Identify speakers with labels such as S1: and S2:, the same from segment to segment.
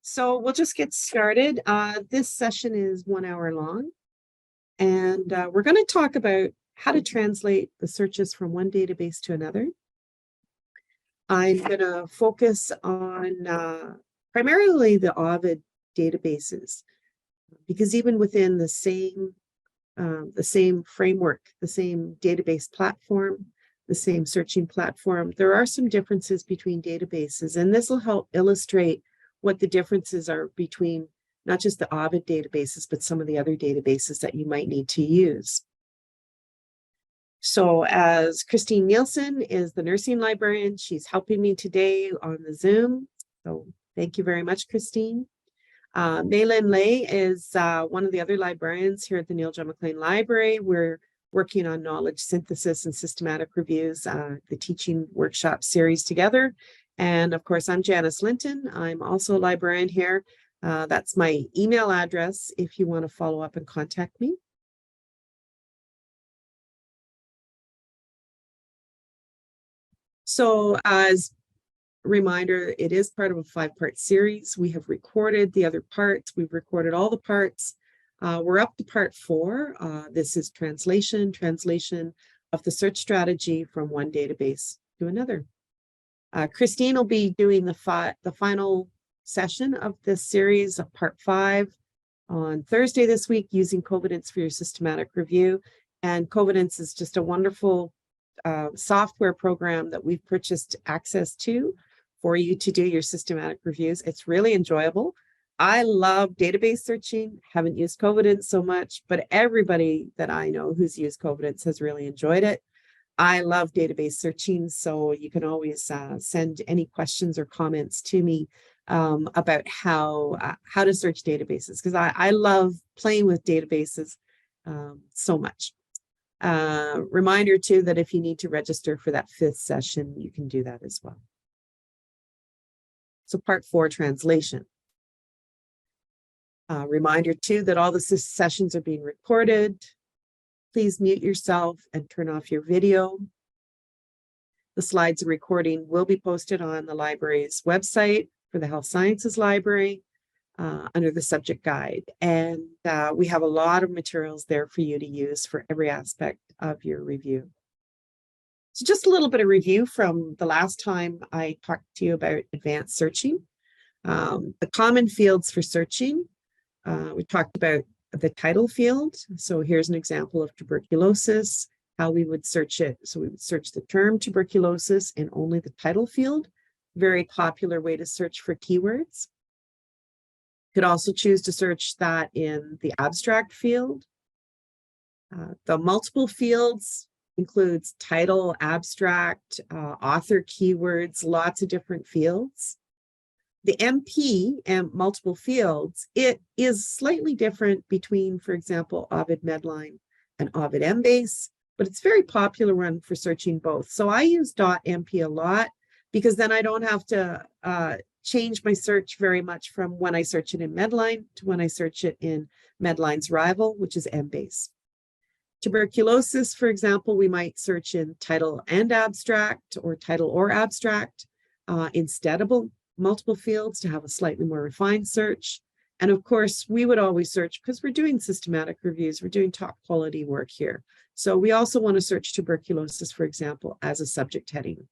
S1: So we'll just get started. This session is 1 hour long, and we're going to talk about how to translate the searches from one database to another. I'm going to focus on primarily the OVID databases, because even within the same framework, the same database platform, the same searching platform, there are some differences between databases, and this will help illustrate what the differences are between not just the OVID databases, but some of the other databases that you might need to use. So as Christine Neilson is the nursing librarian, she's helping me today on the Zoom. So thank you very much, Christine. Maylin Lay is one of the other librarians here at the Neil John McLean Library. We're working on knowledge synthesis and systematic reviews, the teaching workshop series together. And of course, I'm Janice Linton. I'm also a librarian here. That's my email address if you want to follow up and contact me. So as a reminder, it is part of a 5-part series. We have recorded the other parts. We've recorded all the parts. We're up to part 4. This is translation of the search strategy from one database to another. Christine will be doing the final session of this series of part 5 on Thursday this week using Covidence for your systematic review. And Covidence is just a wonderful software program that we've purchased access to for you to do your systematic reviews. It's really enjoyable. I love database searching, haven't used Covidence so much, but everybody that I know who's used Covidence has really enjoyed it. I love database searching, so you can always send any questions or comments to me about how to search databases, because I love playing with databases so much. Reminder too that if you need to register for that 5th session, you can do that as well. So part 4, translation. Reminder too that all the sessions are being recorded. Please mute yourself and turn off your video. The slides and recording will be posted on the library's website for the Health Sciences Library under the subject guide. And we have a lot of materials there for you to use for every aspect of your review. So just a little bit of review from the last time I talked to you about advanced searching. The common fields for searching, we talked about the title field. So here's an example of tuberculosis, how we would search it. So we would search the term tuberculosis in only the title field. Very popular way to search for keywords. Could also choose to search that in the abstract field. The multiple fields includes title, abstract, author keywords, lots of different fields. The MP and multiple fields, it is slightly different between, for example, OVID Medline and OVID Embase, but it's very popular one for searching both. So I use .mp a lot because then I don't have to change my search very much from when I search it in Medline to when I search it in Medline's rival, which is Embase. Tuberculosis, for example, we might search in title and abstract or title or abstract instead of multiple fields to have a slightly more refined search. And of course, we would always search because we're doing systematic reviews, we're doing top quality work here. So we also want to search tuberculosis, for example, as a subject heading.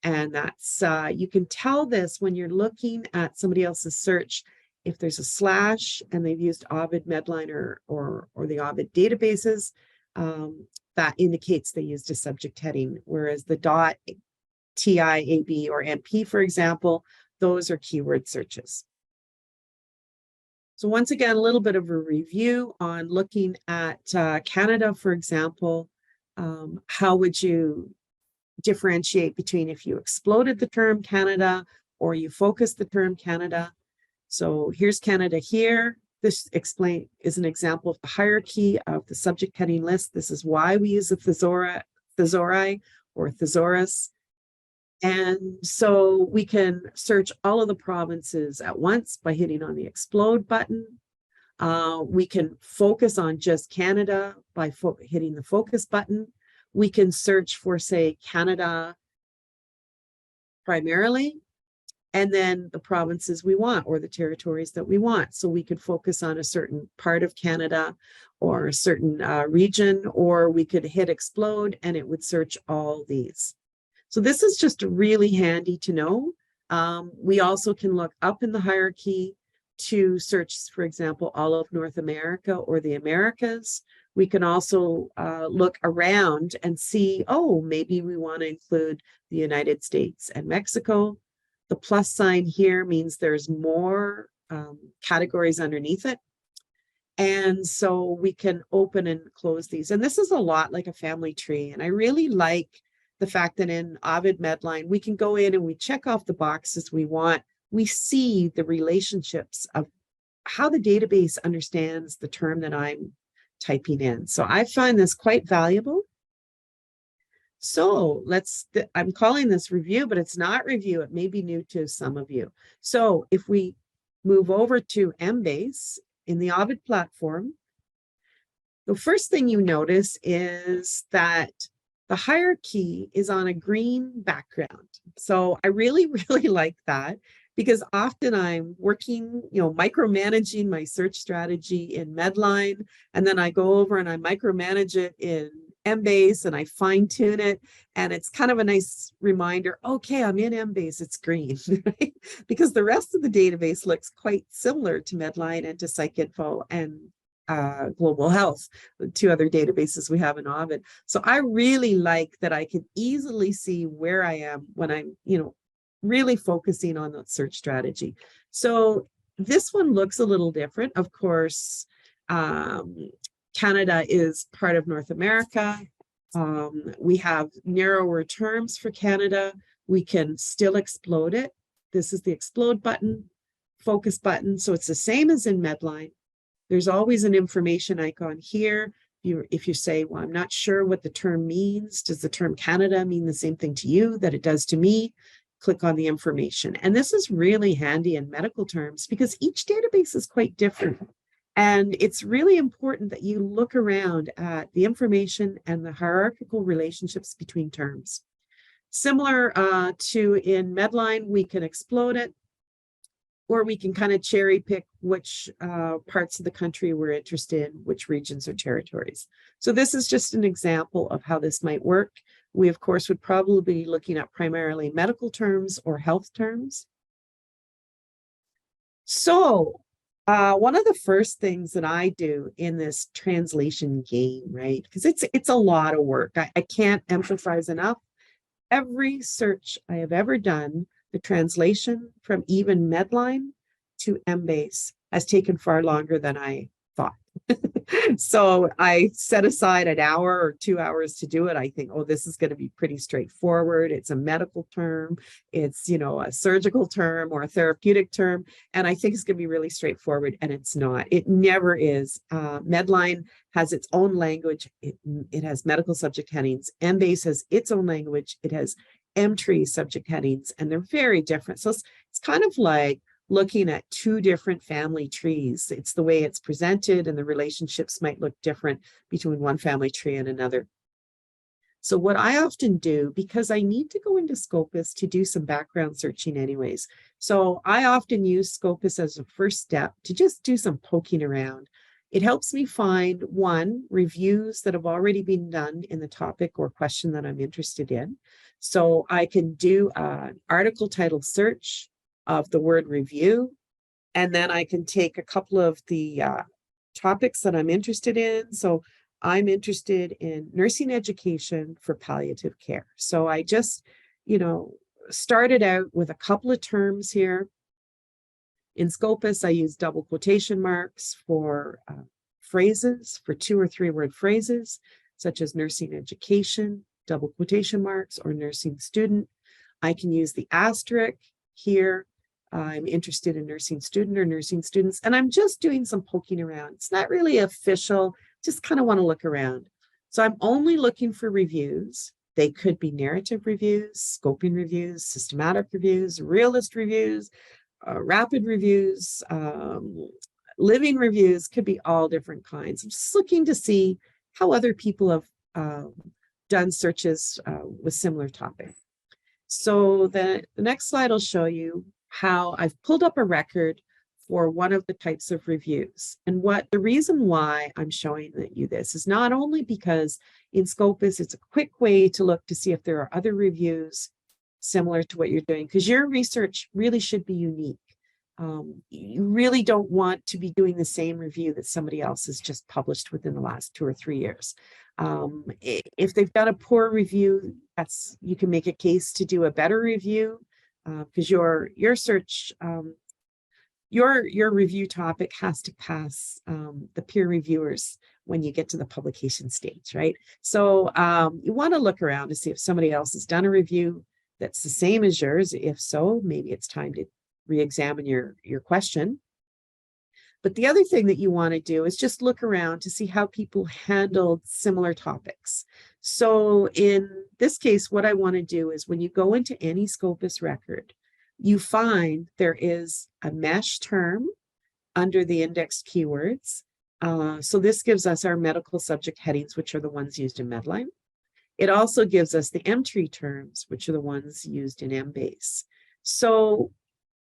S1: And that's, you can tell this when you're looking at somebody else's search. If there's a slash and they've used OVID Medline or the OVID databases, that indicates they used a subject heading, whereas the .TIAB or MP, for example, those are keyword searches. So once again, a little bit of a review on looking at Canada, for example. How would you differentiate between if you exploded the term Canada or you focused the term Canada? So here's Canada here. This is an example of the hierarchy of the subject heading list. This is why we use a thesauri or thesaurus. And so we can search all of the provinces at once by hitting on the explode button. We can focus on just Canada by hitting the focus button. We can search for, say, Canada primarily, and then the provinces we want or the territories that we want. So we could focus on a certain part of Canada or a certain region, or we could hit explode and it would search all these. So this is just really handy to know. We also can look up in the hierarchy to search, for example, all of North America or the Americas. We can also look around and see, oh, maybe we want to include the United States and Mexico. The plus sign here means there's more categories underneath it. And so we can open and close these. And this is a lot like a family tree. And I really like the fact that in OVID Medline, we can go in and we check off the boxes we want. We see the relationships of how the database understands the term that I'm typing in. So I find this quite valuable. So I'm calling this review, but it's not review. It may be new to some of you. So if we move over to Embase in the OVID platform, the first thing you notice is that the hierarchy is on a green background. So I really, really like that, because often I'm working, micromanaging my search strategy in Medline, and then I go over and I micromanage it in Embase and I fine tune it. And it's kind of a nice reminder, okay, I'm in Embase, it's green, right? Because the rest of the database looks quite similar to Medline and to PsycInfo and Global Health, the two other databases we have in OVID. So I really like that I can easily see where I am when I'm, really focusing on that search strategy. So this one looks a little different. Of course, Canada is part of North America. We have narrower terms for Canada. We can still explode it. This is the explode button, focus button. So it's the same as in Medline. There's always an information icon here. If you say, well, I'm not sure what the term means. Does the term Canada mean the same thing to you that it does to me? Click on the information. And this is really handy in medical terms because each database is quite different. And it's really important that you look around at the information and the hierarchical relationships between terms. Similar to in Medline, we can explode it, or we can kind of cherry pick which parts of the country we're interested in, which regions or territories. So this is just an example of how this might work. We, of course, would probably be looking at primarily medical terms or health terms. So one of the first things that I do in this translation game, right, because it's a lot of work. I can't emphasize enough. Every search I have ever done, the translation from even Medline to Embase has taken far longer than I thought. So I set aside an hour or 2 hours to do it. I think, oh, this is going to be pretty straightforward. It's a medical term. It's, a surgical term or a therapeutic term. And I think it's going to be really straightforward. And it's not. It never is. Medline has its own language. It has medical subject headings. Embase has its own language. It has M-tree subject headings, and they're very different. So it's kind of like looking at two different family trees. It's the way it's presented, and the relationships might look different between one family tree and another. So what I often do, because I need to go into Scopus to do some background searching anyways, so I often use Scopus as a first step to just do some poking around. It helps me find, one, reviews that have already been done in the topic or question that I'm interested in. So I can do an article title search of the word review, and then I can take a couple of the topics that I'm interested in. So I'm interested in nursing education for palliative care. So I just, started out with a couple of terms here. In Scopus, I use double quotation marks for phrases, for 2 or 3 word phrases, such as nursing education, double quotation marks, or nursing student. I can use the asterisk here. I'm interested in nursing student or nursing students, and I'm just doing some poking around. It's not really official, just kind of want to look around. So I'm only looking for reviews. They could be narrative reviews, scoping reviews, systematic reviews, realist reviews, rapid reviews, living reviews, could be all different kinds. I'm just looking to see how other people have done searches with similar topics. So the next slide will show you how I've pulled up a record for one of the types of reviews. And what the reason why I'm showing you this is not only because in Scopus, it's a quick way to look to see if there are other reviews similar to what you're doing, because your research really should be unique. You really don't want to be doing the same review that somebody else has just published within the last 2 or 3 years. If they've done a poor review, you can make a case to do a better review, because your search, your review topic has to pass the peer reviewers when you get to the publication stage, right? So you want to look around to see if somebody else has done a review that's the same as yours. If so, maybe it's time to re-examine your question. But the other thing that you want to do is just look around to see how people handled similar topics. So in this case, what I want to do is when you go into any Scopus record, you find there is a mesh term under the indexed keywords. So this gives us our medical subject headings, which are the ones used in Medline. It also gives us the entry terms, which are the ones used in Embase. So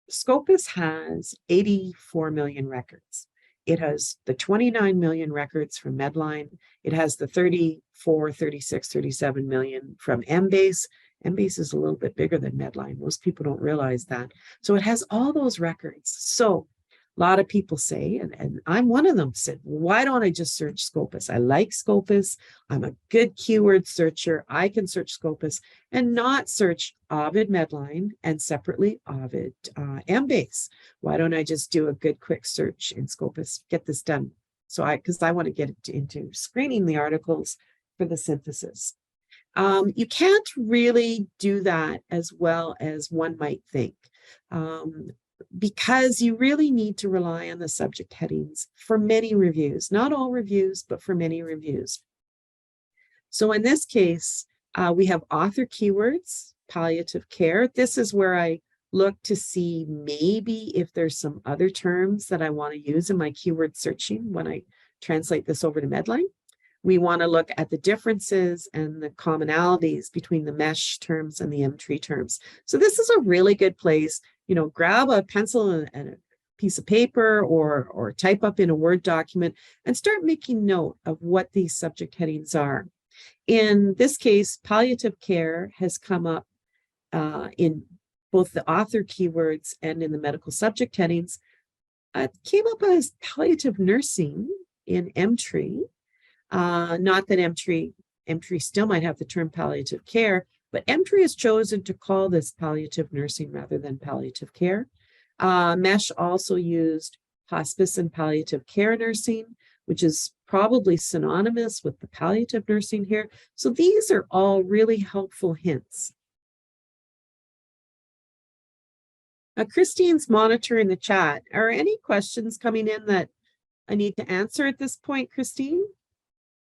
S1: Scopus has 84 million records. It has the 29 million records from Medline. It has the 34, 36, 37 million from Embase. Embase is a little bit bigger than Medline. Most people don't realize that. So it has all those records. So a lot of people say, and I'm one of them, said, why don't I just search Scopus? I like Scopus. I'm a good keyword searcher. I can search Scopus and not search OVID Medline and separately OVID Embase. Why don't I just do a good quick search in Scopus, get this done? So because I want to get into screening the articles for the synthesis. You can't really do that as well as one might think. Because you really need to rely on the subject headings for many reviews, not all reviews, but for many reviews. So in this case, we have author keywords, palliative care. This is where I look to see maybe if there's some other terms that I want to use in my keyword searching when I translate this over to Medline. We want to look at the differences and the commonalities between the mesh terms and the entry terms. So this is a really good place. You know, grab a pencil and a piece of paper or type up in a Word document and start making note of what these subject headings are. In this case, palliative care has come up in both the author keywords and in the medical subject headings. It came up as palliative nursing in entry. Not that entry still might have the term palliative care, but entry has chosen to call this palliative nursing rather than palliative care. Mesh also used hospice and palliative care nursing, which is probably synonymous with the palliative nursing here. So these are all really helpful hints. Christine's monitoring the chat. Are any questions coming in that I need to answer at this point, Christine?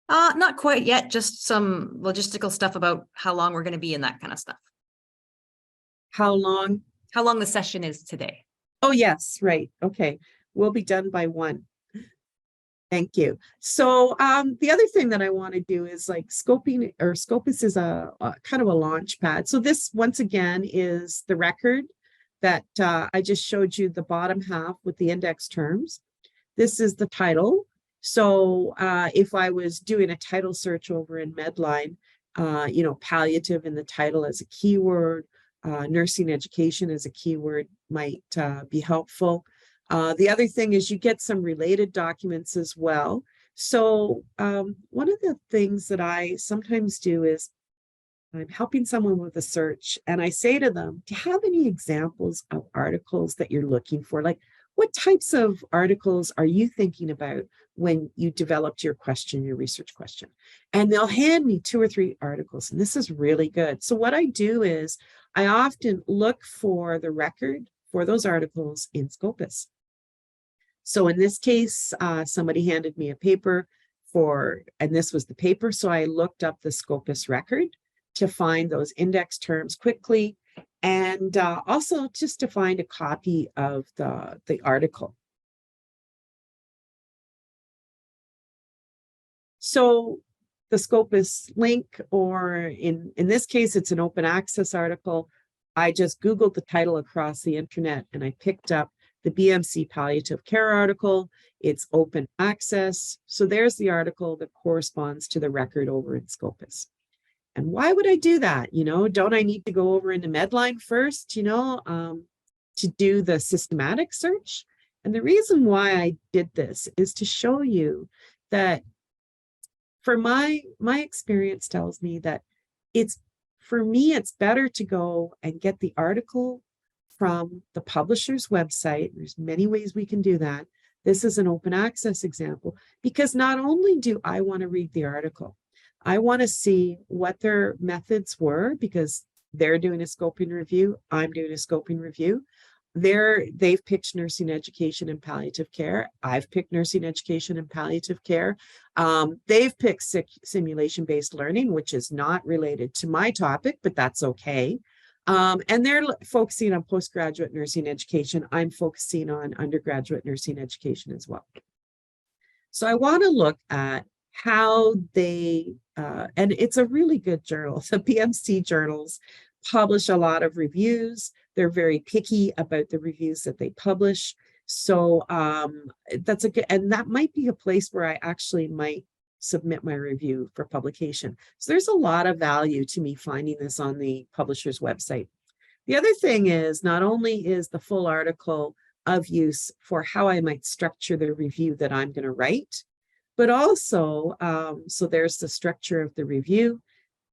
S2: Not quite yet, just some logistical stuff about how long we're going to be in that kind of stuff.
S1: How long?
S2: How long the session is today.
S1: Oh, yes, right. Okay. We'll be done by 1. Thank you. So the other thing that I want to do is like scoping, or Scopus is a kind of a launch pad. So this, once again, is the record that I just showed you, the bottom half with the index terms. This is the title. So if I was doing a title search over in Medline, you know, palliative in the title as a keyword, nursing education as a keyword might be helpful. The other thing is you get some related documents as well. So one of the things that I sometimes do is I'm helping someone with a search and I say to them, do you have any examples of articles that you're looking for? Like, what types of articles are you thinking about when you developed your question, your research question? And they'll hand me 2 or 3 articles, and this is really good. So what I do is I often look for the record for those articles in Scopus. So in this case, somebody handed me a paper and this was the paper. So I looked up the Scopus record to find those index terms quickly. And also just to find a copy of the article. So the Scopus link, or in this case, it's an open access article. I just Googled the title across the internet and I picked up the BMC palliative care article. It's open access. So there's the article that corresponds to the record over in Scopus. And why would I do that? You know, don't I need to go over into Medline first, you know, to do the systematic search? And the reason why I did this is to show you that for my experience tells me that for me, it's better to go and get the article from the publisher's website. There's many ways we can do that. This is an open access example, because not only do I want to read the article, I want to see what their methods were, because they're doing a scoping review, I'm doing a scoping review. They've picked nursing education and palliative care. I've picked nursing education and palliative care. They've picked simulation-based learning, which is not related to my topic, but that's okay. And they're focusing on postgraduate nursing education. I'm focusing on undergraduate nursing education as well. So I want to look at how they, and it's a really good journal. The PMC journals publish a lot of reviews. They're very picky about the reviews that they publish. So that's a good, and that might be a place where I actually might submit my review for publication. So there's a lot of value to me finding this on the publisher's website. The other thing is, not only is the full article of use for how I might structure the review that I'm going to write, but also, so there's the structure of the review.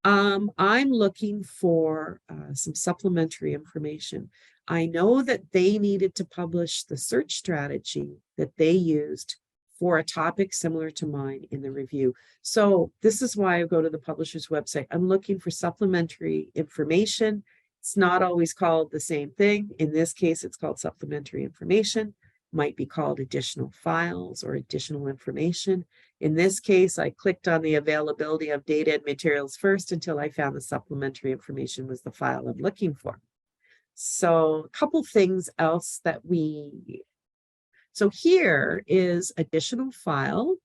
S1: I'm looking for some supplementary information. I know that they needed to publish the search strategy that they used for a topic similar to mine in the review. So this is why I go to the publisher's website. I'm looking for supplementary information. It's not always called the same thing. In this case, it's called supplementary information. Might be called additional files or additional information. In this case, I clicked on the availability of data and materials first until I found the supplementary information was the file I'm looking for. So a couple things else that so here is additional file.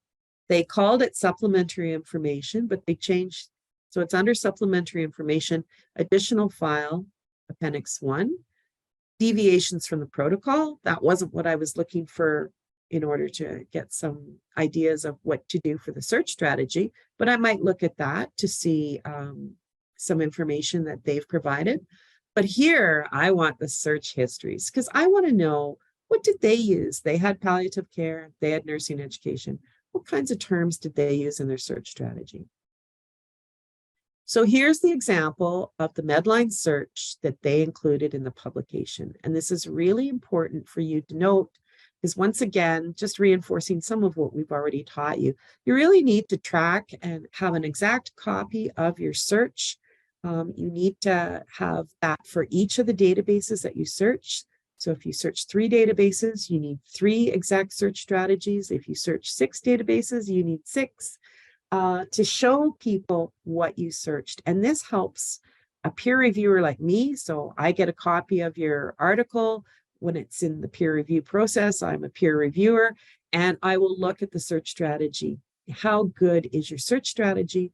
S1: They called it supplementary information, but they changed. So it's under supplementary information, additional file, appendix 1. Deviations from the protocol. That wasn't what I was looking for in order to get some ideas of what to do for the search strategy, but I might look at that to see some information that they've provided. But here I want the search histories, because I want to know, what did they use? They had palliative care, they had nursing education. What kinds of terms did they use in their search strategy? So here's the example of the Medline search that they included in the publication. And this is really important for you to note, because once again, just reinforcing some of what we've already taught you, you really need to track and have an exact copy of your search. You need to have that for each of the databases that you search. So if you search 3 databases, you need 3 exact search strategies. If you search 6 databases, you need 6. To show people what you searched. And this helps a peer reviewer like me. So I get a copy of your article when it's in the peer review process. I'm a peer reviewer, and I will look at the search strategy. How good is your search strategy?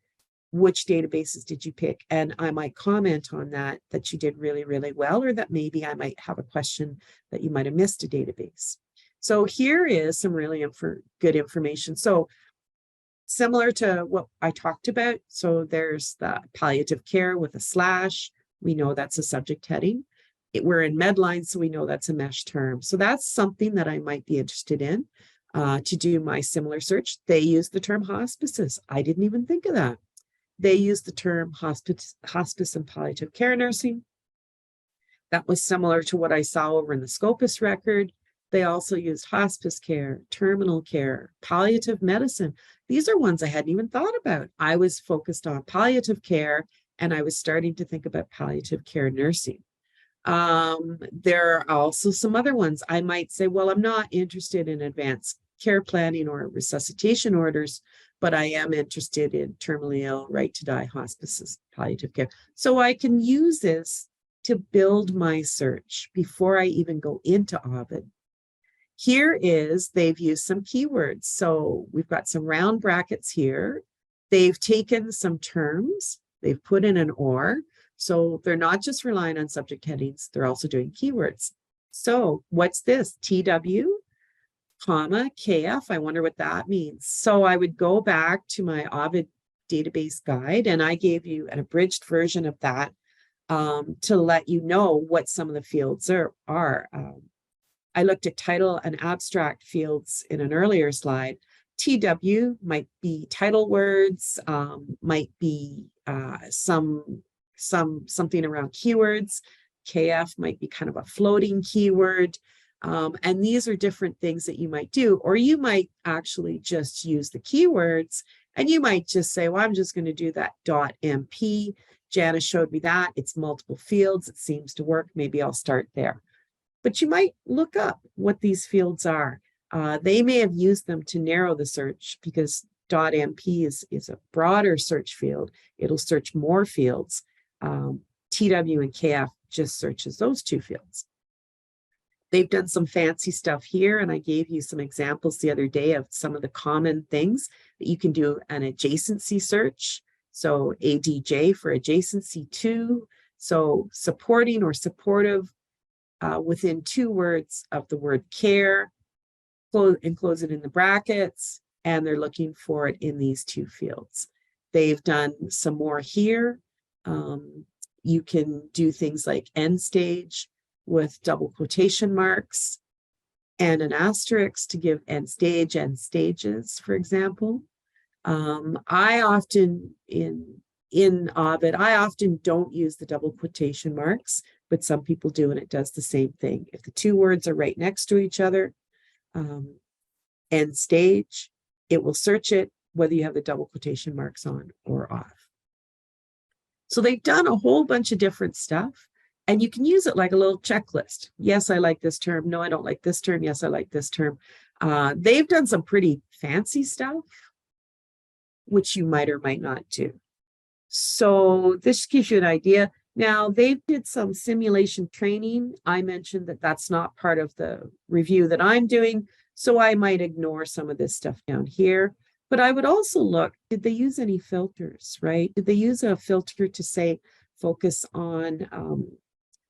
S1: Which databases did you pick? And I might comment on that you did really, really well, or that maybe I might have a question that you might have missed a database. So here is some really good information. So similar to what I talked about. So there's the palliative care with a slash. We know that's a subject heading. We're in Medline, so we know that's a mesh term. So that's something that I might be interested in to do my similar search. They use the term hospices. I didn't even think of that. They use the term hospice and palliative care nursing. That was similar to what I saw over in the Scopus record. They also used hospice care, terminal care, palliative medicine. These are ones I hadn't even thought about. I was focused on palliative care, and I was starting to think about palliative care nursing. There are also some other ones. I might say, well, I'm not interested in advanced care planning or resuscitation orders, but I am interested in terminally ill, right to die, hospices, palliative care. So I can use this to build my search before I even go into OVID. Here is, they've used some keywords. So we've got some round brackets here. They've taken some terms, they've put in an or. So they're not just relying on subject headings, they're also doing keywords. So what's this? TW, comma, KF, I wonder what that means. So I would go back to my OVID database guide, and I gave you an abridged version of that to let you know what some of the fields are. I looked at title and abstract fields in an earlier slide. TW might be title words, might be something around keywords. KF might be kind of a floating keyword. And these are different things that you might do, or you might actually just use the keywords and you might just say, well, I'm just going to do that .mp. Janice showed me that. It's multiple fields. It seems to work. Maybe I'll start there. But you might look up what these fields are. They may have used them to narrow the search because .mp is a broader search field. It'll search more fields. TW and KF just searches those two fields. They've done some fancy stuff here, and I gave you some examples the other day of some of the common things that you can do an adjacency search. So ADJ for adjacency to, so supporting or supportive within 2 words of the word care, enclose it in the brackets, and they're looking for it in these 2 fields. They've done some more here. You can do things like end stage with double quotation marks and an asterisk to give end stage and stages, for example. I often in OVID, I often don't use the double quotation marks, but some people do, and it does the same thing. If the 2 words are right next to each other, end stage, it will search it whether you have the double quotation marks on or off. So they've done a whole bunch of different stuff, and you can use it like a little checklist. Yes, I like this term. No, I don't like this term. Yes, I like this term. They've done some pretty fancy stuff, which you might or might not do. So this gives you an idea. Now, they did some simulation training. I mentioned that that's not part of the review that I'm doing, so I might ignore some of this stuff down here. But I would also look, did they use any filters, right? Did they use a filter to say, focus on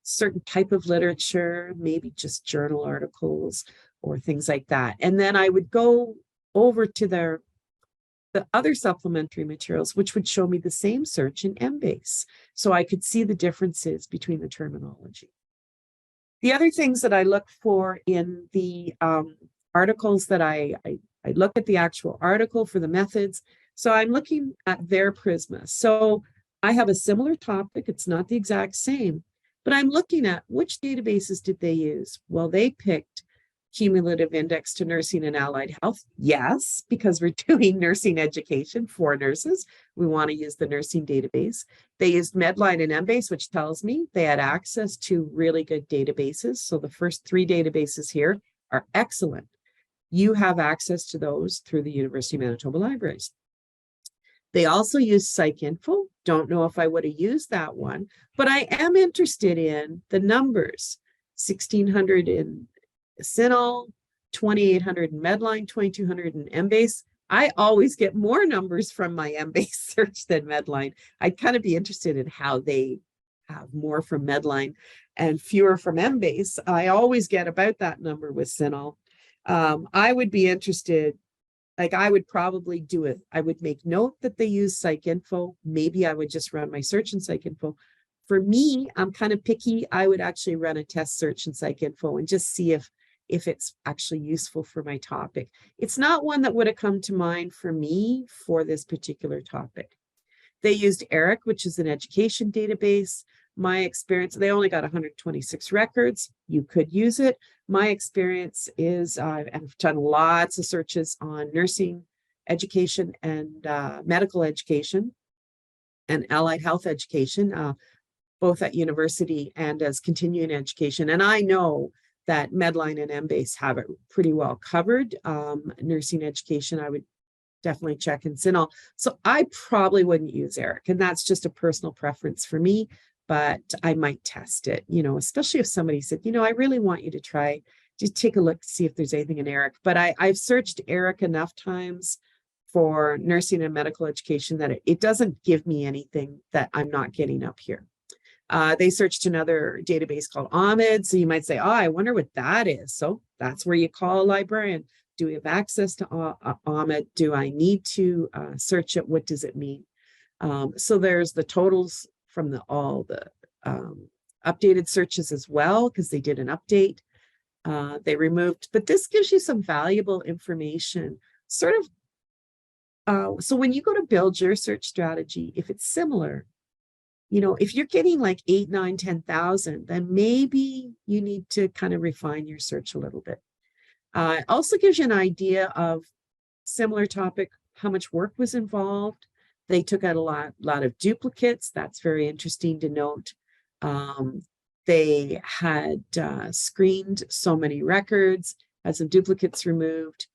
S1: certain type of literature, maybe just journal articles or things like that? And then I would go over to the other supplementary materials, which would show me the same search in Embase, so I could see the differences between the terminology. The other things that I look for in the articles that I look at the actual article for the methods. So I'm looking at their Prisma. So I have a similar topic. It's not the exact same, but I'm looking at which databases did they use? Well, they picked Cumulative Index to Nursing and Allied Health. Yes, because we're doing nursing education for nurses. We want to use the nursing database. They used Medline and Embase, which tells me they had access to really good databases. So the first 3 databases here are excellent. You have access to those through the University of Manitoba libraries. They also use PsycInfo. Don't know if I would have used that one, but I am interested in the numbers. 1,600 in CINAHL, 2,800 in Medline, 2,200 in Embase. I always get more numbers from my Embase search than Medline. I'd kind of be interested in how they have more from Medline and fewer from Embase. I always get about that number with CINAHL. I would be interested, like I would probably do it. I would make note that they use PsycInfo. Maybe I would just run my search in PsycInfo. For me, I'm kind of picky. I would actually run a test search in PsycInfo and just see if it's actually useful for my topic. It's not one that would have come to mind for me for this particular topic. They used ERIC, which is an education database. My experience, they only got 126 records. You could use it. My experience is I've done lots of searches on nursing education and medical education and allied health education, both at university and as continuing education. And I know that Medline and Embase have it pretty well covered. Nursing education, I would definitely check in CINAHL. So I probably wouldn't use ERIC, and that's just a personal preference for me, but I might test it, especially if somebody said, I really want you to try, just take a look, see if there's anything in ERIC. But I've searched ERIC enough times for nursing and medical education that it doesn't give me anything that I'm not getting up here. They searched another database called OVID. So you might say, oh, I wonder what that is. So that's where you call a librarian. Do we have access to OVID? Do I need to search it? What does it mean? So there's the totals from all the updated searches as well, because they did an update. They removed, but this gives you some valuable information, sort of. So when you go to build your search strategy, if it's similar, if you're getting like 8, 9, 10,000, then maybe you need to kind of refine your search a little bit. It also gives you an idea of similar topic, how much work was involved. They took out a lot of duplicates. That's very interesting to note. They had screened so many records, had some duplicates removed.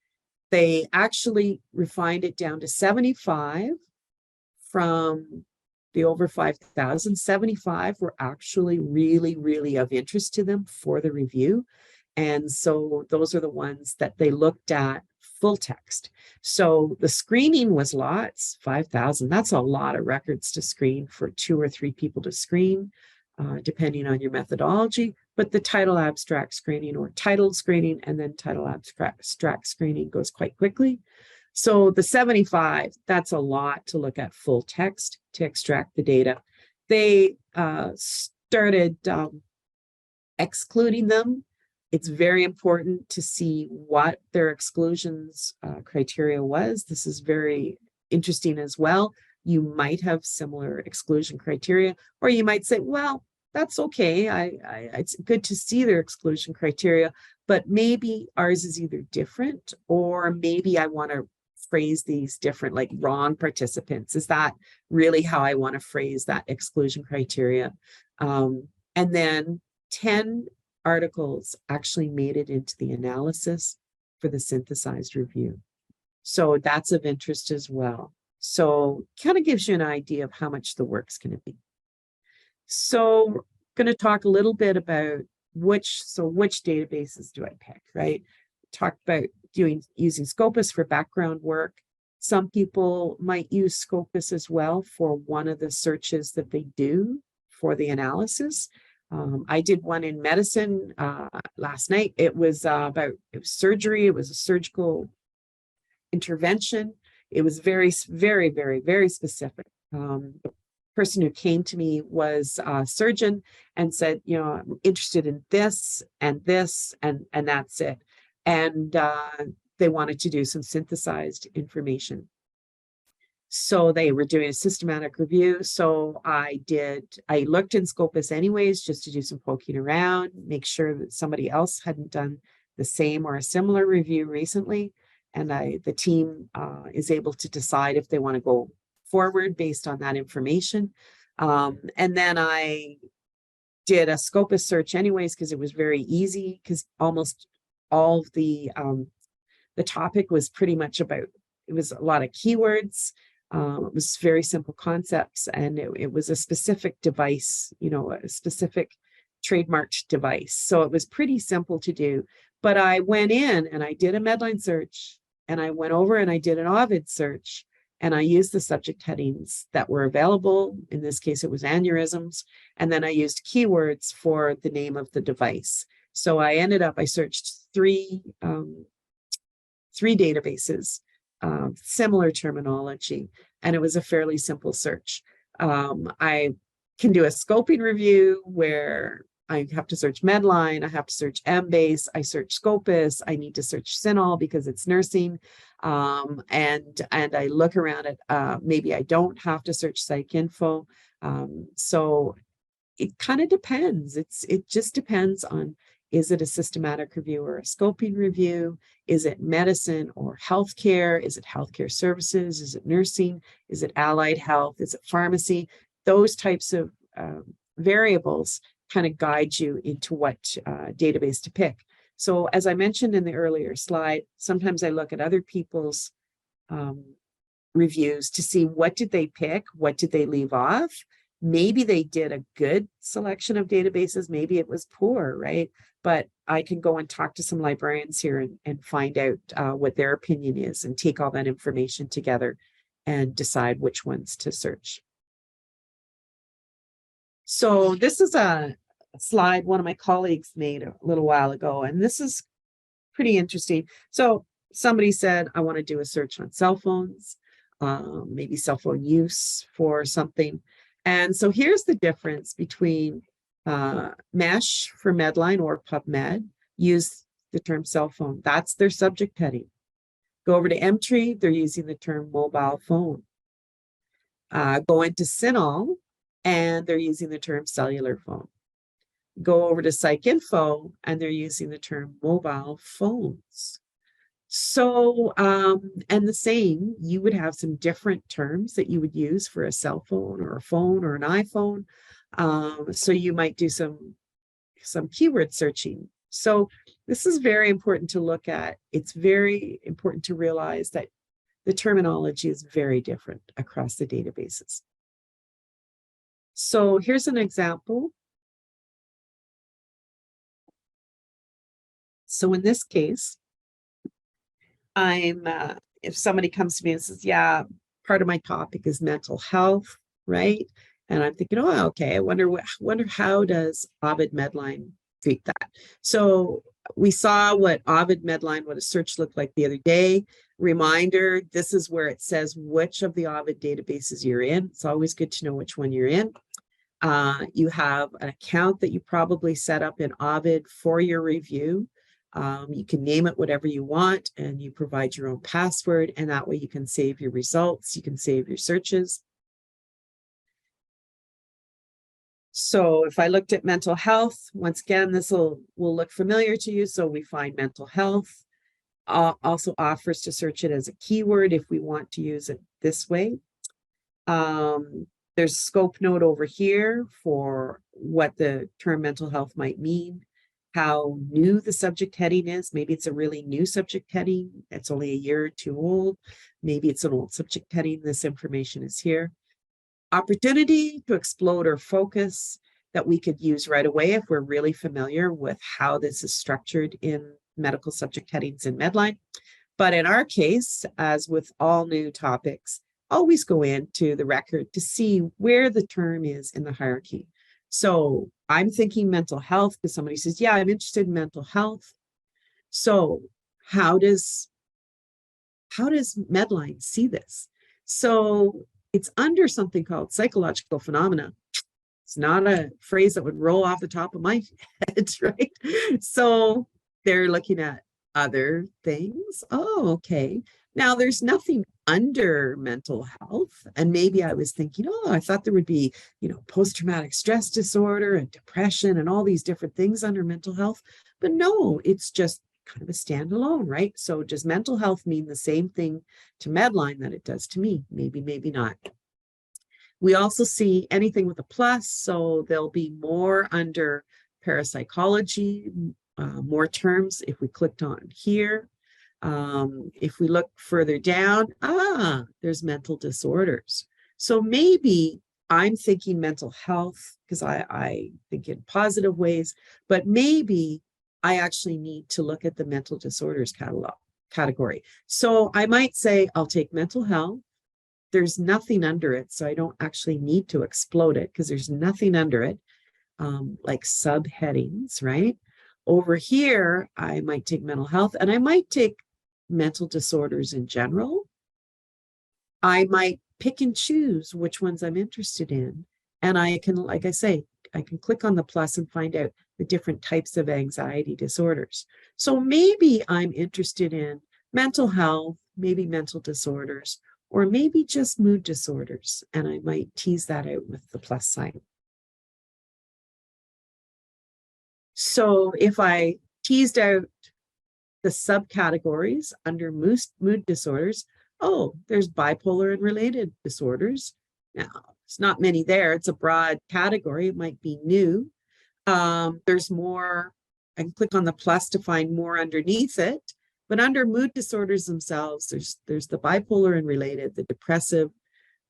S1: They actually refined it down to 75 from the over 5,000. 75 were actually really, really of interest to them for the review. And so those are the ones that they looked at full text. So the screening was lots, 5,000. That's a lot of records to screen for 2 or 3 people to screen, depending on your methodology. But the title abstract screening or titled screening and then title abstract screening goes quite quickly. So the 75, that's a lot to look at full text to extract the data. They started excluding them. It's very important to see what their exclusions criteria was. This is very interesting as well. You might have similar exclusion criteria, or you might say, well, that's okay. It's good to see their exclusion criteria, but maybe ours is either different, or maybe I want to phrase these different, like wrong participants. Is that really how I want to phrase that exclusion criteria? And then 10 articles actually made it into the analysis for the synthesized review. So that's of interest as well. So kind of gives you an idea of how much the work's going to be. So we're going to talk a little bit about which databases do I pick, right? Talked about using Scopus for background work. Some people might use Scopus as well for one of the searches that they do for the analysis. I did one in medicine last night. It was surgery. It was a surgical intervention. It was very, very, very, very specific. The person who came to me was a surgeon and said, I'm interested in this, and that's it. And they wanted to do some synthesized information. So they were doing a systematic review. So I looked in Scopus anyways, just to do some poking around, make sure that somebody else hadn't done the same or a similar review recently. And the team is able to decide if they want to go forward based on that information. And then I did a Scopus search anyways, because it was very easy, because almost all of the topic was pretty much about, it was a lot of keywords. It was very simple concepts, and it was a specific device, a specific trademarked device. So it was pretty simple to do. But I went in and I did a Medline search, and I went over and I did an OVID search, and I used the subject headings that were available. In this case, it was aneurysms. And then I used keywords for the name of the device. So I searched three databases, similar terminology, and it was a fairly simple search. I can do a scoping review where I have to search Medline, I have to search Embase, I search Scopus, I need to search Synol because it's nursing, and I look around at maybe I don't have to search PsycInfo. So it kind of depends. It just depends on, is it a systematic review or a scoping review? Is it medicine or healthcare? Is it healthcare services? Is it nursing? Is it allied health? Is it pharmacy? Those types of variables kind of guide you into what database to pick. So as I mentioned in the earlier slide, sometimes I look at other people's reviews to see what did they pick, what did they leave off. Maybe they did a good selection of databases, maybe it was poor, right? But I can go and talk to some librarians here and find out what their opinion is, and take all that information together and decide which ones to search. So this is a slide one of my colleagues made a little while ago, and this is pretty interesting. So somebody said, I want to do a search on cell phones, maybe cell phone use for something. And so here's the difference between Mesh for Medline or PubMed use the term cell phone. That's their subject heading. Go over to Emtree, they're using the term mobile phone. Go into CINAHL, and they're using the term cellular phone. Go over to PsycInfo, and they're using the term mobile phones. So, and the same, you would have some different terms that you would use for a cell phone or an iPhone. So you might do some keyword searching. So this is very important to look at. It's very important to realize that the terminology is very different across the databases. So here's an example. So in this case, if somebody comes to me and says, yeah, part of my topic is mental health, right? And I'm thinking, oh, okay, I wonder how does OVID Medline treat that? So we saw what OVID Medline, what a search looked like the other day. Reminder, this is where it says which of the OVID databases you're in. It's always good to know which one you're in. You have an account that you probably set up in OVID for your review. You can name it whatever you want, and you provide your own password, and that way you can save your results, you can save your searches. So if I looked at mental health, once again, this will look familiar to you. So we find mental health. Also offers to search it as a keyword if we want to use it this way. There's a scope note over here for what the term mental health might mean, how new the subject heading is. Maybe it's a really new subject heading. It's only a year or two old. Maybe it's an old subject heading. This information is here. Opportunity to explode or focus that we could use right away if we're really familiar with how this is structured in medical subject headings in Medline. But in our case, as with all new topics, always go into the record to see where the term is in the hierarchy. So I'm thinking mental health because somebody says, yeah, I'm interested in mental health. So how does Medline see this? So it's under something called psychological phenomena. It's not a phrase that would roll off the top of my head, right? So they're looking at other things. Oh, okay. Now there's nothing under mental health. And maybe I was thinking, oh, I thought there would be, post-traumatic stress disorder and depression and all these different things under mental health. But no, it's just kind of a standalone, right? So does mental health mean the same thing to Medline that it does to me? Maybe, maybe not. We also see anything with a plus, so there'll be more under parapsychology, more terms if we clicked on here. If we look further down, there's mental disorders. So maybe I'm thinking mental health because I think in positive ways, but maybe I actually need to look at the mental disorders category. So I might say, I'll take mental health. There's nothing under it, so I don't actually need to explode it because there's nothing under it, like subheadings, right? Over here, I might take mental health, and I might take mental disorders in general. I might pick and choose which ones I'm interested in. And I can, like I say, I can click on the plus and find out the different types of anxiety disorders. So maybe I'm interested in mental health, maybe mental disorders, or maybe just mood disorders. And I might tease that out with the plus sign. So if I teased out the subcategories under mood disorders, oh, there's bipolar and related disorders. Now, it's not many there. It's a broad category. It might be new. There's more. I can click on the plus to find more underneath it. But under mood disorders themselves, there's the bipolar and related, the depressive,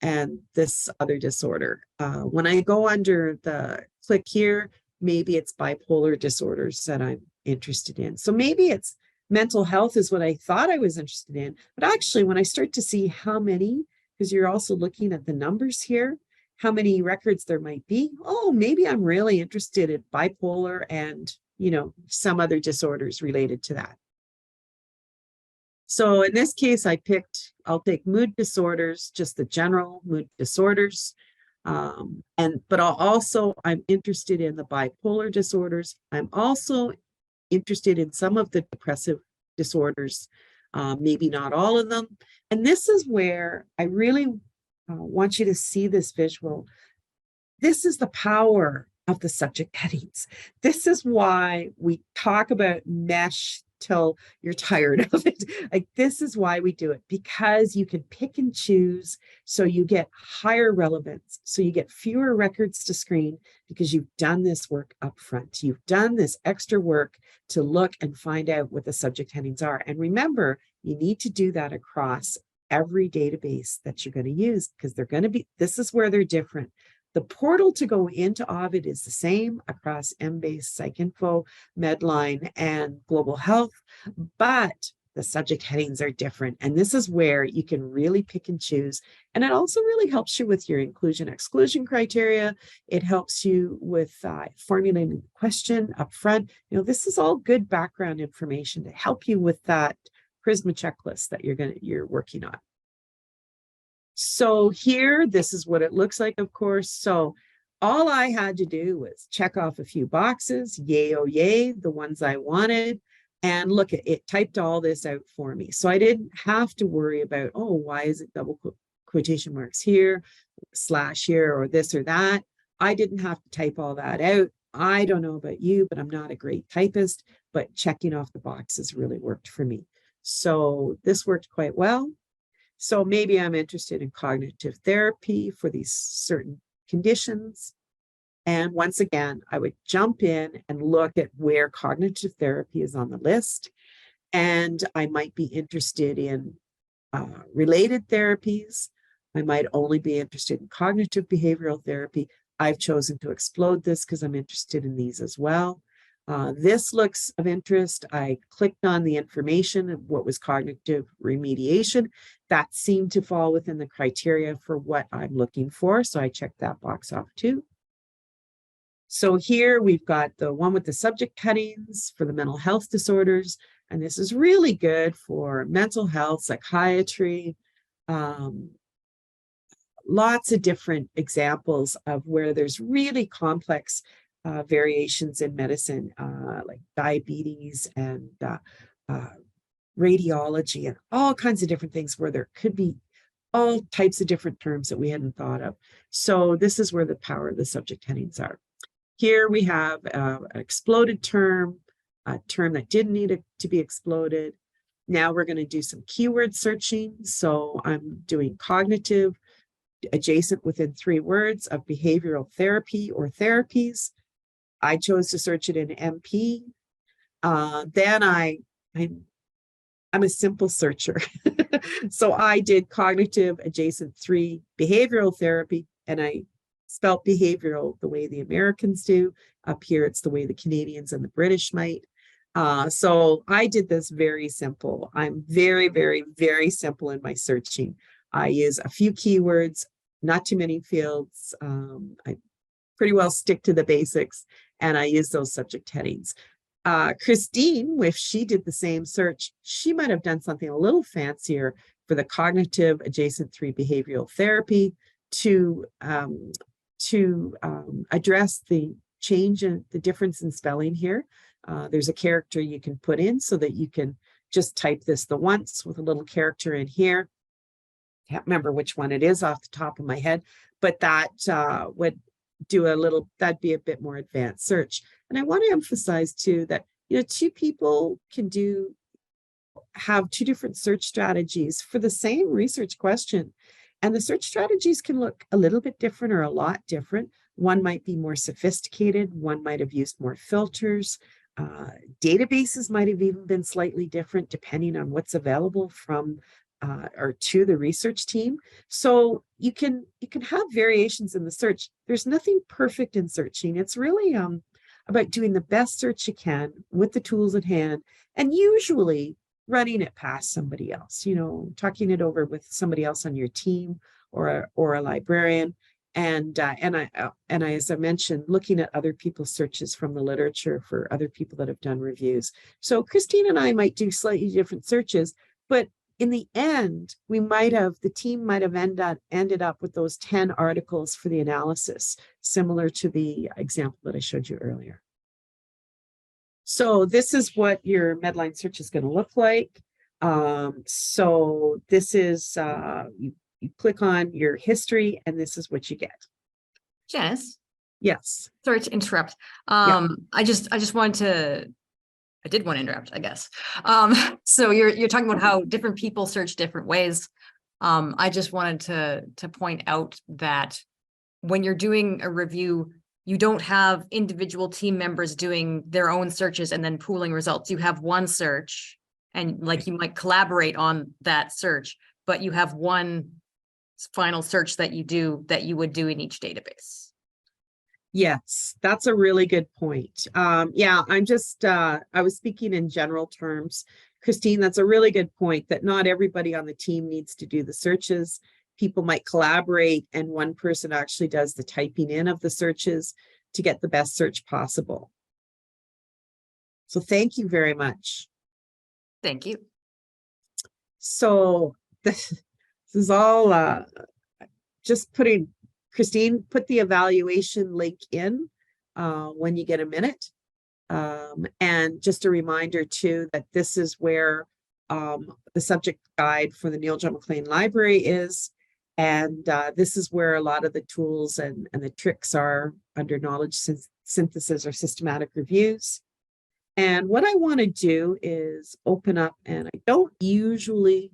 S1: and this other disorder. When I go under the click here, maybe it's bipolar disorders that I'm interested in. So maybe it's mental health is what I thought I was interested in. But actually, when I start to see how many, because you're also looking at the numbers here, how many records there might be. Oh, maybe I'm really interested in bipolar and, you know, some other disorders related to that. So in this case, I'll take mood disorders, just the general mood disorders. But I'm interested in the bipolar disorders. I'm also interested in some of the depressive disorders, maybe not all of them. And this is where I really want you to see this visual. This is the power of the subject headings. This is why we talk about mesh till you're tired of it. Like, this is why we do it, because you can pick and choose, so you get higher relevance, so you get fewer records to screen, because you've done this work up front. You've done this extra work to look and find out what the subject headings are. And remember, you need to do that across every database that you're going to use, because they're going to be, this is where they're different. The portal to go into OVID is the same across Embase, PsycInfo, Medline, and Global Health, but the subject headings are different. And this is where you can really pick and choose. And it also really helps you with your inclusion-exclusion criteria. It helps you with formulating the question up front. You know, this is all good background information to help you with that Prisma checklist that you're working on. So here, this is what it looks like, of course. So all I had to do was check off a few boxes, yay, oh, yay, the ones I wanted. And look, it typed all this out for me. So I didn't have to worry about, oh, why is it double quotation marks here, slash here, or this or that. I didn't have to type all that out. I don't know about you, but I'm not a great typist, but checking off the boxes really worked for me. So this worked quite well. So maybe I'm interested in cognitive therapy for these certain conditions. And once again, I would jump in and look at where cognitive therapy is on the list. And I might be interested in related therapies. I might only be interested in cognitive behavioral therapy. I've chosen to explode this because I'm interested in these as well. This looks of interest. I clicked on the information of what was cognitive remediation. That seemed to fall within the criteria for what I'm looking for. So I checked that box off too. So here we've got the one with the subject headings for the mental health disorders. And this is really good for mental health, psychiatry, lots of different examples of where there's really complex variations in medicine, like diabetes and radiology and all kinds of different things where there could be all types of different terms that we hadn't thought of. So this is where the power of the subject headings are. Here we have an exploded term, a term that didn't need to be exploded. Now we're going to do some keyword searching. So I'm doing cognitive adjacent within 3 words of behavioral therapy or therapies. I chose to search it in MP. Then I'm a simple searcher. So I did cognitive adjacent 3 behavioral therapy, and I spelt behavioral the way the Americans do. Up here, it's the way the Canadians and the British might. So I did this very simple. I'm very, very, very simple in my searching. I use a few keywords, not too many fields. I pretty well stick to the basics, and I use those subject headings. Christine, if she did the same search, she might have done something a little fancier for the cognitive adjacent 3 behavioral therapy to address the change in the difference in spelling here. There's a character you can put in so that you can just type this the once with a little character in here. Can't remember which one it is off the top of my head, but that would do that'd be a bit more advanced search. And I want to emphasize too that, you know, 2 people can have 2 different search strategies for the same research question. And the search strategies can look a little bit different or a lot different. One might be more sophisticated. One might have used more filters. Databases might have even been slightly different depending on what's available from or to the research team. So you can have variations in the search. There's nothing perfect in searching. It's really about doing the best search you can with the tools at hand, and usually running it past somebody else, you know, talking it over with somebody else on your team or a librarian. And as I mentioned, looking at other people's searches from the literature for other people that have done reviews. So Christine and I might do slightly different searches, but in the end, the team might have ended up with those 10 articles for the analysis, similar to the example that I showed you earlier. So this is what your Medline search is going to look like. So this is, you click on your history and this is what you get.
S2: Janice,
S1: Yes.
S2: sorry to interrupt.
S1: Yeah.
S2: I did want to interrupt, I guess. So you're talking about how different people search different ways. I just wanted to point out that when you're doing a review, you don't have individual team members doing their own searches and then pooling results. You have one search, and like you might collaborate on that search, but you have one final search that you would do in each database.
S1: Yes, that's a really good point. Yeah, I was speaking in general terms. Christine, that's a really good point that not everybody on the team needs to do the searches. People might collaborate and one person actually does the typing in of the searches to get the best search possible. So thank you very much.
S2: Thank you.
S1: So this is all just putting, Christine, put the evaluation link in when you get a minute. And just a reminder too, that this is where the subject guide for the Neil John McLean Library is. And this is where a lot of the tools and the tricks are under knowledge synthesis or systematic reviews. And what I want to do is open up, and I don't usually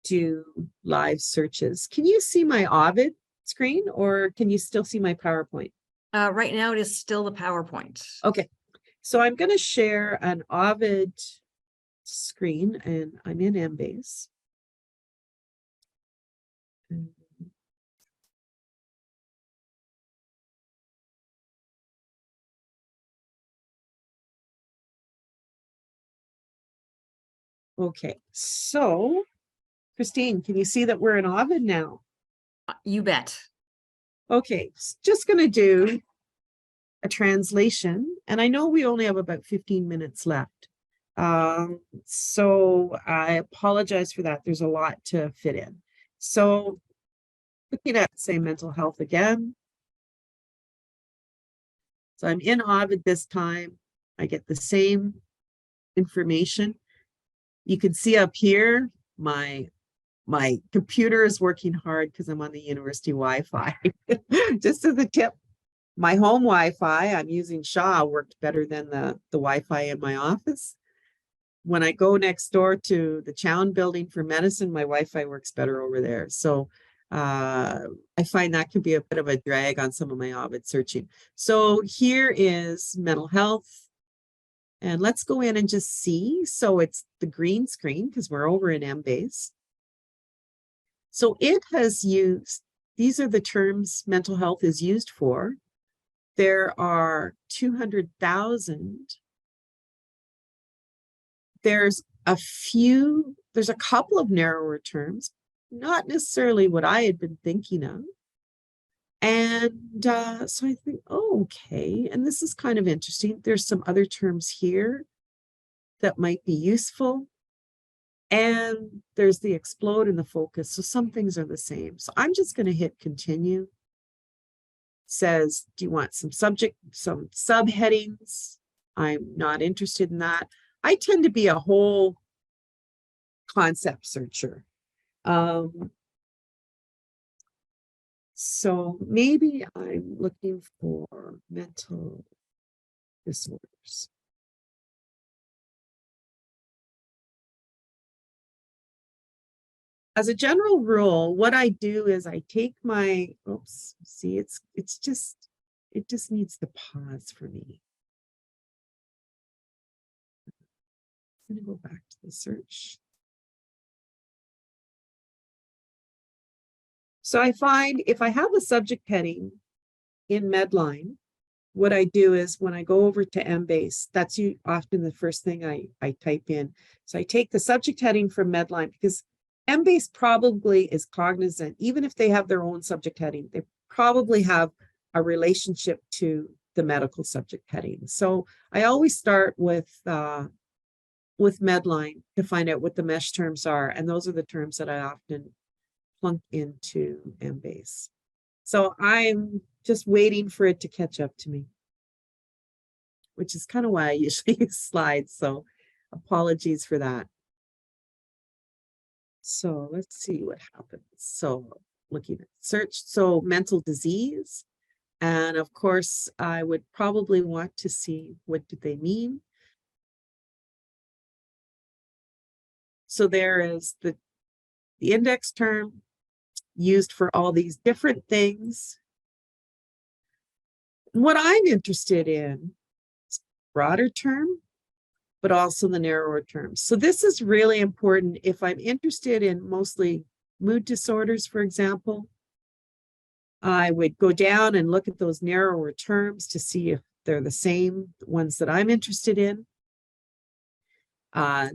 S1: do live searches. Can you see my OVID screen, or can you still see my PowerPoint?
S2: Right now it is still the PowerPoint.
S1: Okay, so I'm going to share an OVID screen, and I'm in Embase. Okay, so Christine, can you see that we're in OVID now?
S2: You bet. Okay,
S1: just going to do a translation, and I know we only have about 15 minutes left. So I apologize for that. There's a lot to fit in. So looking at, say, mental health again. So I'm in OVID this time. I get the same information. You can see up here, my computer is working hard because I'm on the university Wi-Fi. Just as a tip, my home Wi-Fi, I'm using Shaw, worked better than the Wi-Fi in my office. When I go next door to the Chown building for medicine, my Wi-Fi works better over there. So I find that can be a bit of a drag on some of my OVID searching. So here is mental health. And let's go in and just see. So it's the green screen because we're over in Embase. So it has used, these are the terms mental health is used for. There are 200,000. There's a couple of narrower terms, not necessarily what I had been thinking of. And so I think, oh, okay. And this is kind of interesting. There's some other terms here that might be useful. And there's the explode and the focus. So some things are the same. So I'm just going to hit continue. It says, do you want some subheadings? I'm not interested in that. I tend to be a whole concept searcher. So maybe I'm looking for mental disorders. As a general rule, what I do is I take my, oops, see, it just needs to pause for me. I'm going to go back to the search. So I find if I have a subject heading in Medline, what I do is when I go over to Embase, that's often the first thing I type in. So I take the subject heading from Medline because Embase probably is cognizant, even if they have their own subject heading, they probably have a relationship to the medical subject heading. So I always start with Medline to find out what the mesh terms are. And those are the terms that I often plunk into Embase. So I'm just waiting for it to catch up to me, which is kind of why I usually use slides. So apologies for that. So let's see what happens. So looking at search, so mental disease. And of course, I would probably want to see what do they mean. So there is the index term used for all these different things. What I'm interested in is broader term, but also the narrower terms. So this is really important if I'm interested in mostly mood disorders, for example. I would go down and look at those narrower terms to see if they're the same ones that I'm interested in.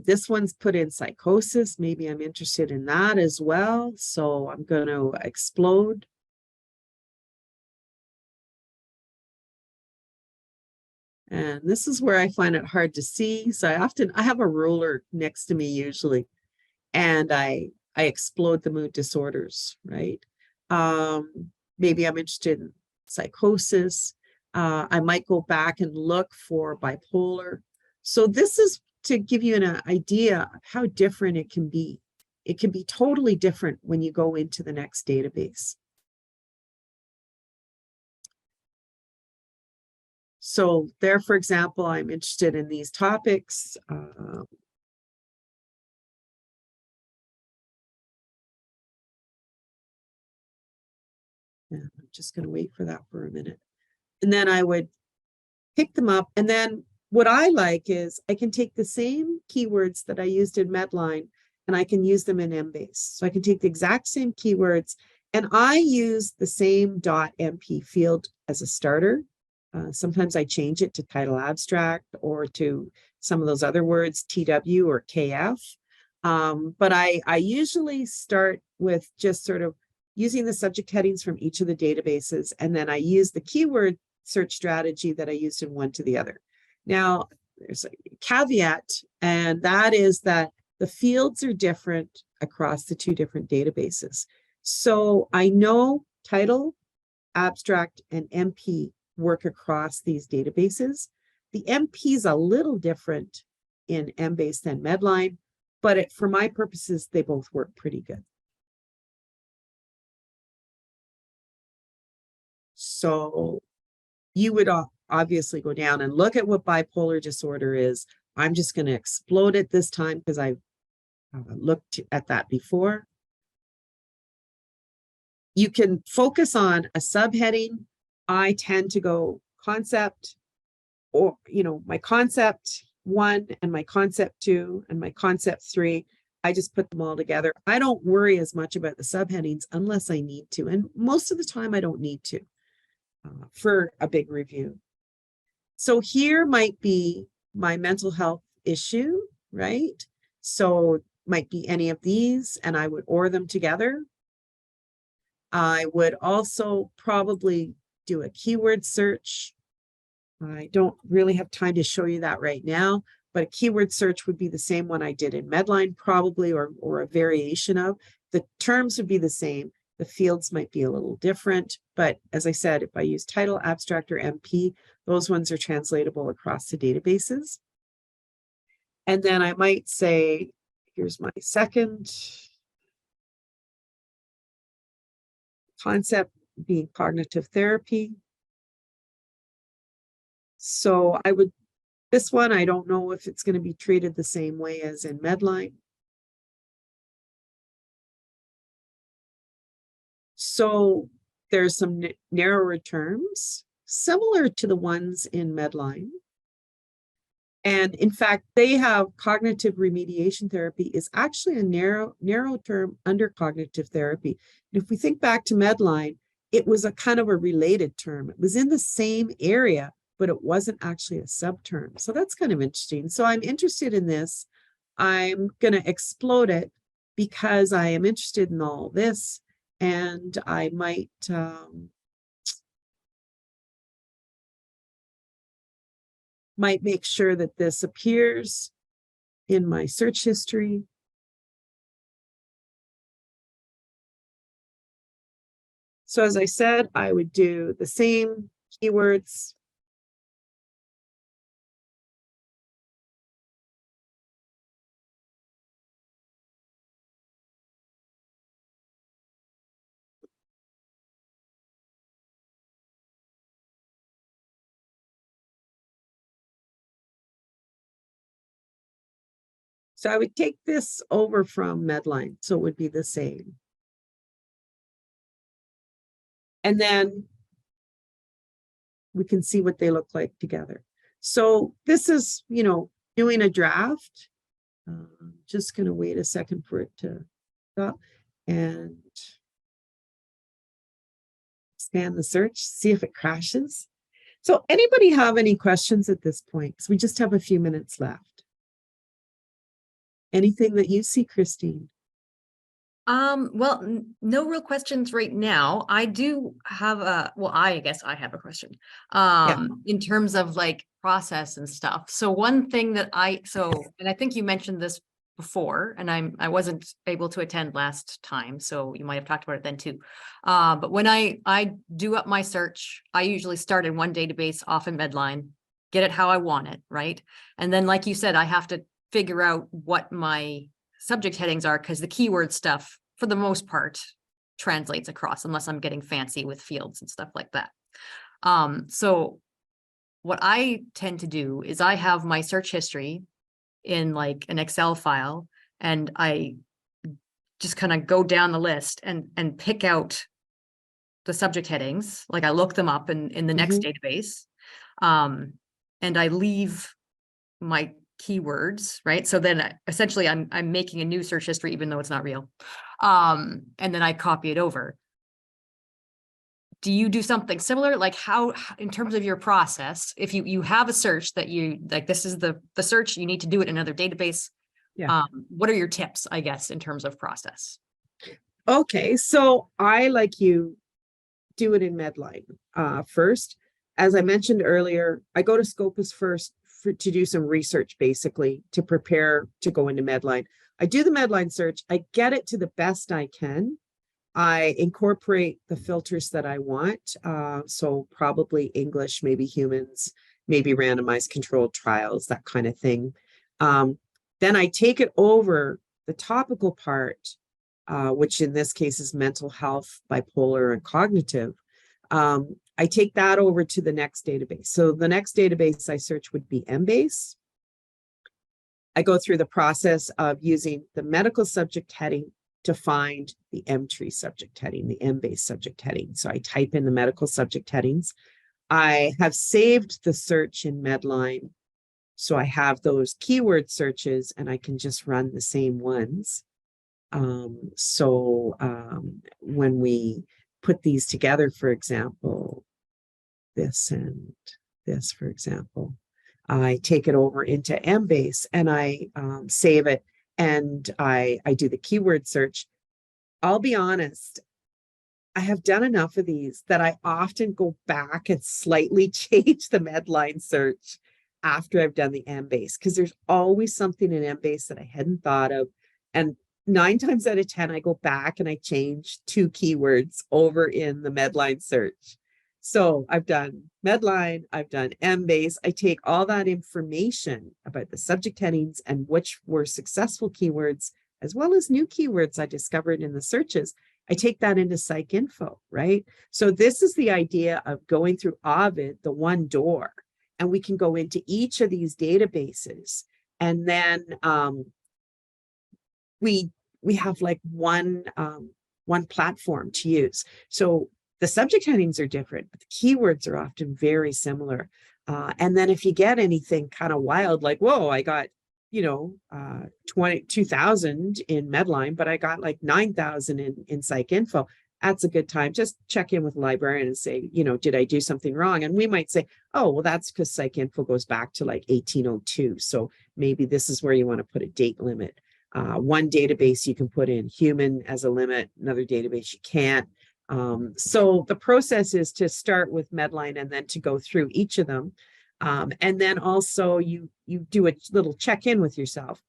S1: This one's put in psychosis. Maybe I'm interested in that as well. So I'm going to explode. And this is where I find it hard to see. So I have a ruler next to me usually, and I explode the mood disorders, right? Maybe I'm interested in psychosis. I might go back and look for bipolar. So this is to give you an idea of how different it can be. It can be totally different when you go into the next database. So there, for example, I'm interested in these topics. And I'm just going to wait for that for a minute. And then I would pick them up. And then what I like is I can take the same keywords that I used in Medline and I can use them in Embase. So I can take the exact same keywords and I use the same .mp field as a starter. Sometimes I change it to title abstract or to some of those other words, TW or KF. But I usually start with just sort of using the subject headings from each of the databases. And then I use the keyword search strategy that I used in one to the other. Now, there's a caveat, and that is that the fields are different across the two different databases. So I know title, abstract, and MP work across these databases. The MP is a little different in Embase than Medline, but for my purposes, they both work pretty good. So you would obviously go down and look at what bipolar disorder is. I'm just going to explode it this time because I've looked at that before. You can focus on a subheading. I tend to go concept, or, my concept 1 and my concept 2 and my concept 3. I just put them all together. I don't worry as much about the subheadings unless I need to. And most of the time I don't need to for a big review. So here might be my mental health issue, right? So it might be any of these, and I would OR them together. I would also probably do a keyword search. I don't really have time to show you that right now, but a keyword search would be the same one I did in Medline probably, or a variation of. The terms would be the same. The fields might be a little different, but as I said, if I use title, abstract, or MP, those ones are translatable across the databases. And then I might say, here's my second concept being cognitive therapy. So this one, I don't know if it's going to be treated the same way as in Medline. So there's some narrower terms similar to the ones in Medline. And in fact, they have cognitive remediation therapy is actually a narrow term under cognitive therapy. And if we think back to Medline, it was a kind of a related term. It was in the same area, but it wasn't actually a subterm. So that's kind of interesting. So I'm interested in this. I'm going to explode it because I am interested in all this, and I might make sure that this appears in my search history. So as I said, I would do the same keywords. So I would take this over from Medline, so it would be the same. And then we can see what they look like together. So this is, doing a draft. Just going to wait a second for it to stop and expand the search, see if it crashes. So anybody have any questions at this point? Because we just have a few minutes left. Anything that you see, Christine?
S2: Well, no real questions right now. I do have I guess I have a question. In terms of like process and stuff. So one thing that and I think you mentioned this before, and I wasn't able to attend last time, so you might have talked about it then too. But when I do up my search, I usually start in one database, often Medline, get it how I want it, right? And then, like you said, I have to figure out what my subject headings are, because the keyword stuff, for the most part, translates across, unless I'm getting fancy with fields and stuff like that. So what I tend to do is I have my search history in like an Excel file, and I just kind of go down the list and pick out the subject headings. Like I look them up in the next database, and I leave my keywords, right? So then essentially I'm making a new search history, even though it's not real. And then I copy it over. Do you do something similar? Like how, in terms of your process, if you have a search that you like, this is the search, you need to do it in another database.
S1: Yeah.
S2: What are your tips, I guess, in terms of process?
S1: Okay, so I, like you, do it in Medline first. As I mentioned earlier, I go to Scopus first to do some research, basically, to prepare to go into Medline. I do the Medline search. I get it to the best I can. I incorporate the filters that I want. So probably English, maybe humans, maybe randomized controlled trials, that kind of thing. Then I take it over the topical part, which in this case is mental health, bipolar, and cognitive. I take that over to the next database. So the next database I search would be Embase. I go through the process of using the medical subject heading to find the Mtree subject heading, the Embase subject heading. So I type in the medical subject headings. I have saved the search in Medline, so I have those keyword searches and I can just run the same ones. When we put these together, for example, this and this, for example, I take it over into Embase and I save it, and I do the keyword search. I'll be honest, I have done enough of these that I often go back and slightly change the Medline search after I've done the Embase, because there's always something in Embase that I hadn't thought of. And 9 times out of 10, I go back and I change 2 keywords over in the Medline search. So I've done Medline, I've done Embase. I take all that information about the subject headings and which were successful keywords, as well as new keywords I discovered in the searches. I take that into PsycInfo, right? So this is the idea of going through OVID, the one door, and we can go into each of these databases, and then we have like one platform to use. So the subject headings are different, but the keywords are often very similar. And then if you get anything kind of wild, like, whoa, I got, 22,000 in Medline, but I got like 9,000 in PsycInfo. That's a good time. Just check in with the librarian and say, did I do something wrong? And we might say, oh, well, that's because PsycInfo goes back to like 1802. So maybe this is where you want to put a date limit. One database you can put in human as a limit, another database you can't. So the process is to start with Medline and then to go through each of them. And then also you do a little check-in with yourself.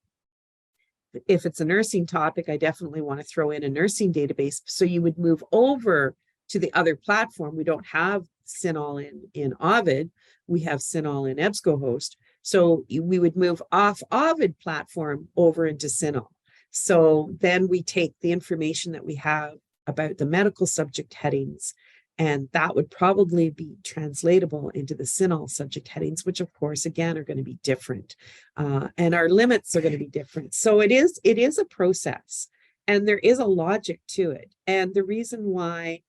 S1: If it's a nursing topic, I definitely want to throw in a nursing database. So you would move over to the other platform. We don't have CINAHL in OVID. We have CINAHL in EBSCOhost. So we would move off OVID platform over into CINAHL. So then we take the information that we have about the medical subject headings, and that would probably be translatable into the CINAHL subject headings, which of course, again, are going to be different. And our limits are going to be different. So it is a process, and there is a logic to it. And the reason why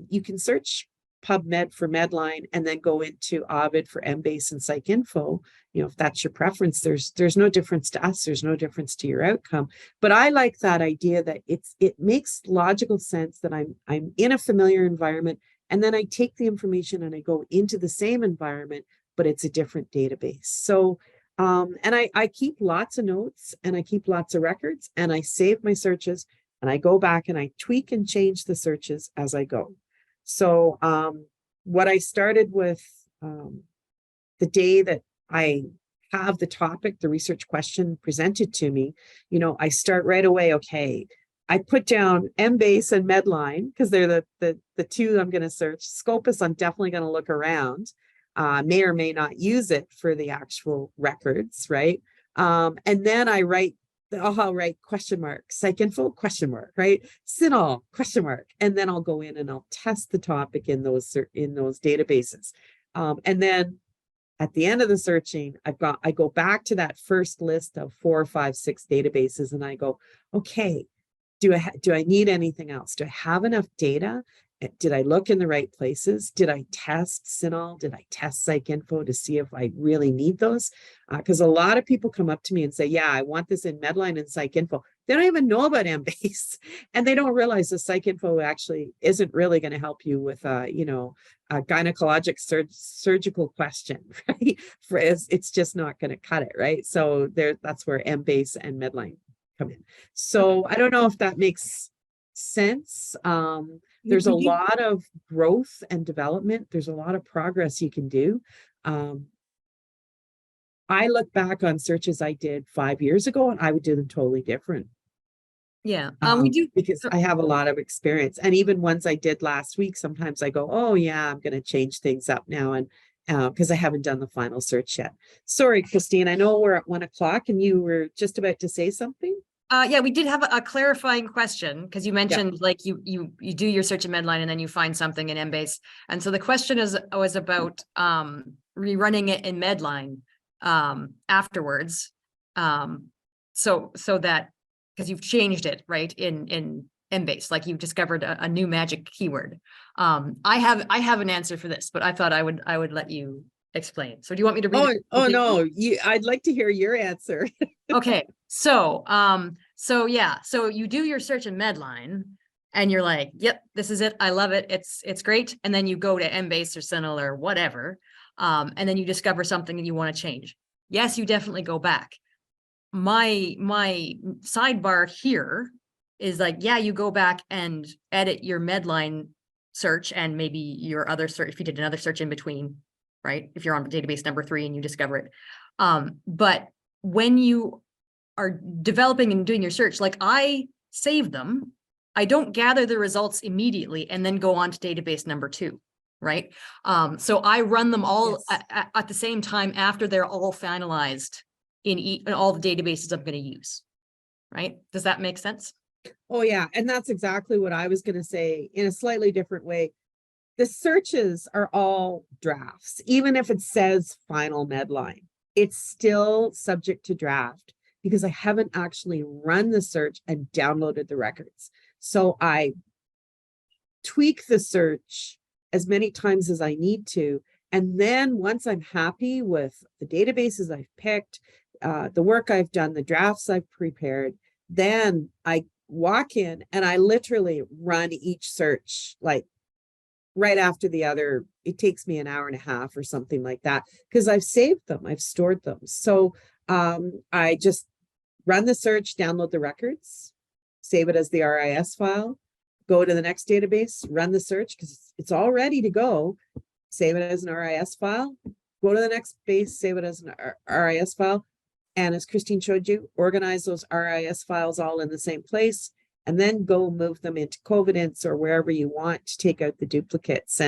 S1: you can search PubMed for Medline and then go into OVID for Embase and PsycInfo, if that's your preference, there's no difference to us, there's no difference to your outcome. But I like that idea that it makes logical sense that I'm in a familiar environment, and then I take the information and I go into the same environment, but it's a different database. So and I keep lots of notes, and I keep lots of records, and I save my searches, and I go back and I tweak and change the searches as I go. So what I started with the day that I have the topic, the research question presented to me, I start right away. Okay, I put down Embase and Medline because they're the two I'm going to search. Scopus, I'm definitely going to look around. May or may not use it for the actual records, right? And then I write, I'll write question mark, PsycInfo question mark, right? CINAHL question mark, and then I'll go in and I'll test the topic in those databases. And then at the end of the searching, I go back to that first list of 4, 5, 6 databases, and I go, okay, do I need anything else? Do I have enough data? Did I look in the right places? Did I test CINAHL? Did I test PsycInfo to see if I really need those? Because a lot of people come up to me and say, yeah, I want this in Medline and PsycInfo. They don't even know about Embase, and they don't realize the PsycInfo actually isn't really going to help you with, a gynecologic surgical question, right? It's just not going to cut it, right? So that's where Embase and Medline come in. So I don't know if that makes sense. There's a lot of growth and development. There's a lot of progress you can do. I look back on searches I did 5 years ago, and I would do them totally different.
S2: Yeah, we do,
S1: because I have a lot of experience. And even ones I did last week, sometimes I go, oh yeah, I'm going to change things up now. And because I haven't done the final search yet. Sorry, Christine, I know we're at 1 o'clock and you were just about to say something.
S2: Yeah, we did have a clarifying question, because you mentioned like you do your search in Medline and then you find something in Embase. And so the question was about rerunning it in Medline afterwards. So that, because you've changed it, right, in Embase, like you've discovered a new magic keyword. I have an answer for this, but I thought I would let you explain. So do you want me to read it?
S1: Oh no, I'd like to hear your answer.
S2: Okay, so you do your search in Medline and you're like, yep, this is it, I love it, it's great. And then you go to Embase or CINAHL or whatever, and then you discover something that you want to change. Yes, you definitely go back. My sidebar here is like, yeah, you go back and edit your Medline search and maybe your other search, if you did another search in between, right? If you're on database number 3 and you discover it. But when you are developing and doing your search, like I save them, I don't gather the results immediately and then go on to database number 2, right? So I run them all at the same time after they're all finalized in all the databases I'm going to use, right? Does that make sense?
S1: Oh yeah, and that's exactly what I was going to say in a slightly different way. The searches are all drafts, even if it says final Medline, it's still subject to draft because I haven't actually run the search and downloaded the records. So I tweak the search as many times as I need to. And then once I'm happy with the databases I've picked, the work I've done, the drafts I've prepared, then I walk in and I literally run each search like right after the other. It takes me an hour and a half or something like that because I've saved them, I've stored them. So I just run the search, download the records, save it as the RIS file, go to the next database, run the search because it's all ready to go, save it as an RIS file, go to the next base, save it as an RIS file. And as Christine showed you, organize those RIS files all in the same place, and then go move them into Covidence or wherever you want to take out the duplicates.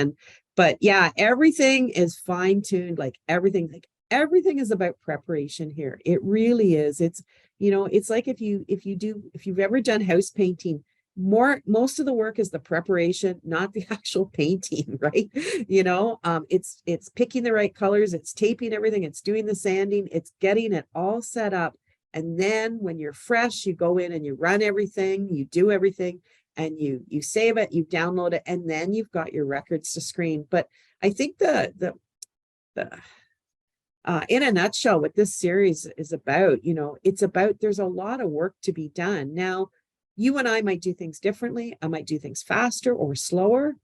S1: But yeah, everything is fine-tuned, like everything is about preparation here. It really is. It's, it's like if you've ever done house painting, most of the work is the preparation, not the actual painting, right? It's picking the right colors, it's taping everything, it's doing the sanding, it's getting it all set up. And then when you're fresh, you go in and you run everything, you do everything, and you save it, you download it, and then you've got your records to screen. But I think the in a nutshell, what this series is about, it's about, there's a lot of work to be done. Now, you and I might do things differently. I might do things faster or slower.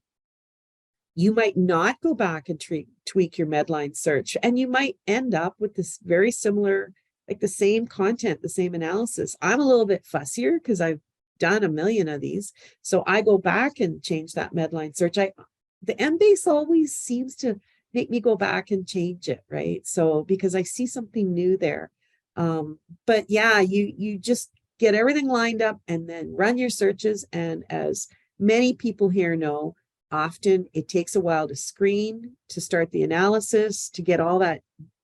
S1: You might not go back and tweak your Medline search, and you might end up with this very similar, like the same content, the same analysis. I'm a little bit fussier because I've done a million of these. So I go back and change that Medline search. The Embase always seems to make me go back and change it, right? So because I see something new there. But yeah, you just get everything lined up and then run your searches. And as many people here know, often it takes a while to screen, to start the analysis, to get all that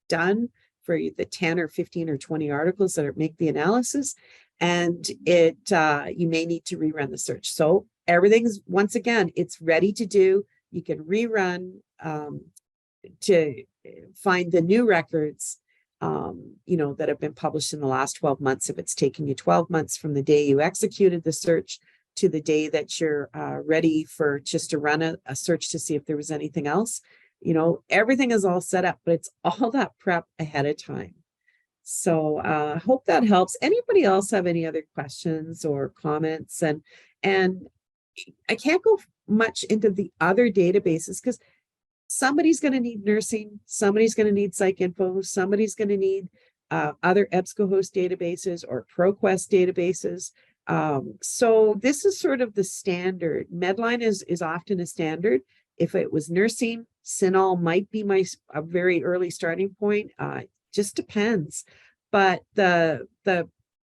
S1: done for the 10 or 15 or 20 articles that make the analysis. And you may need to rerun the search. So everything's, once again, it's ready to do. You can rerun to find the new records, that have been published in the last 12 months. If it's taken you 12 months from the day you executed the search to the day that you're ready for just to run a search to see if there was anything else, everything is all set up, but it's all that prep ahead of time. So I hope that helps. Anybody else have any other questions or comments? And I can't go much into the other databases because somebody's going to need nursing, somebody's going to need PsycInfo, somebody's going to need other EBSCOhost databases or ProQuest databases. So this is sort of the standard. Medline is often a standard. If it was nursing, Cinol might be a very early starting point. Just depends. But the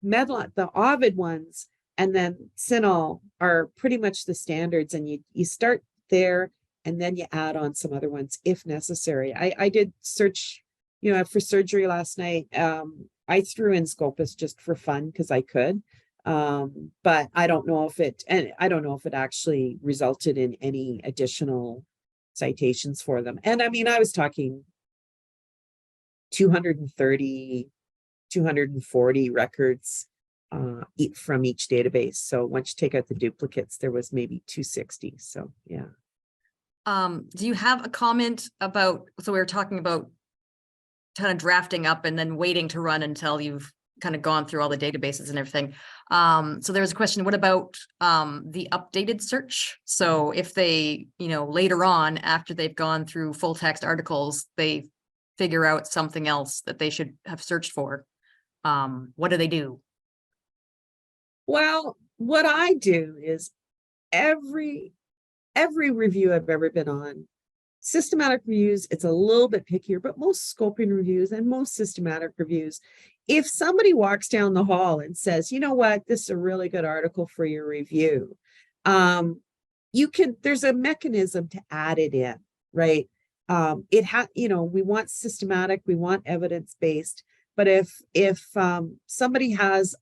S1: Medline, the OVID ones, and then Cinol are pretty much the standards, and you start there. And then you add on some other ones if necessary. I did search, for surgery last night. I threw in Scopus just for fun because I could. But I don't know if it actually resulted in any additional citations for them. And I mean, I was talking 230, 240 records from each database. So once you take out the duplicates, there was maybe 260. So yeah.
S2: Do you have a comment about, so we were talking about kind of drafting up and then waiting to run until you've kind of gone through all the databases and everything. So there was a question, what about the updated search? So if they, later on, after they've gone through full text articles, they figure out something else that they should have searched for, what do they do?
S1: Well, what I do is every review I've ever been on, systematic reviews, it's a little bit pickier, but most scoping reviews and most systematic reviews, if somebody walks down the hall and says, you know what, this is a really good article for your review, there's a mechanism to add it in, right? We want systematic, we want evidence-based, but if somebody has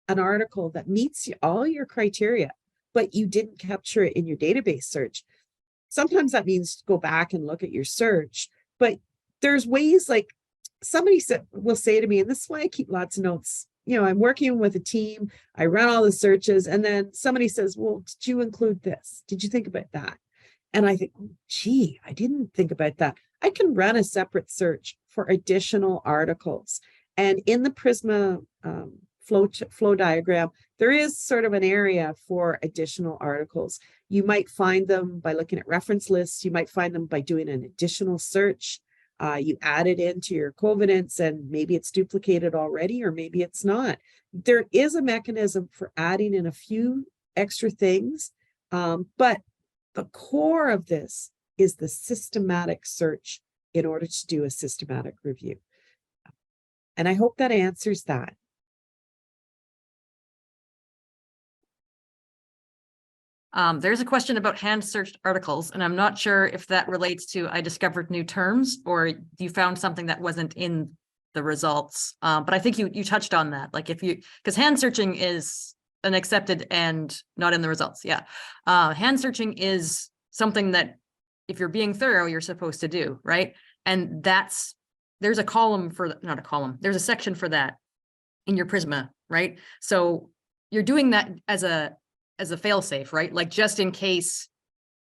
S1: an article that meets all your criteria, but you didn't capture it in your database search, sometimes that means go back and look at your search. But there's ways, like somebody will say to me, and this is why I keep lots of notes. I'm working with a team, I run all the searches, and then somebody says, well, did you include this? Did you think about that? And I think, oh, gee, I didn't think about that. I can run a separate search for additional articles. And in the Prisma flow diagram, there is sort of an area for additional articles. You might find them by looking at reference lists. You might find them by doing an additional search. You add it into your covenants and maybe it's duplicated already, or maybe it's not. There is a mechanism for adding in a few extra things, but the core of this is the systematic search in order to do a systematic review. And I hope that answers that.
S2: There's a question about hand searched articles, and I'm not sure if that relates to I discovered new terms or you found something that wasn't in the results. But I think you touched on that. Like if you, because hand searching is an accepted and not in the results. Yeah. Hand searching is something that if you're being thorough, you're supposed to do, right? And there's a column for, not a column, there's a section for that in your Prisma, right? So you're doing that as a fail safe, right? Like just in case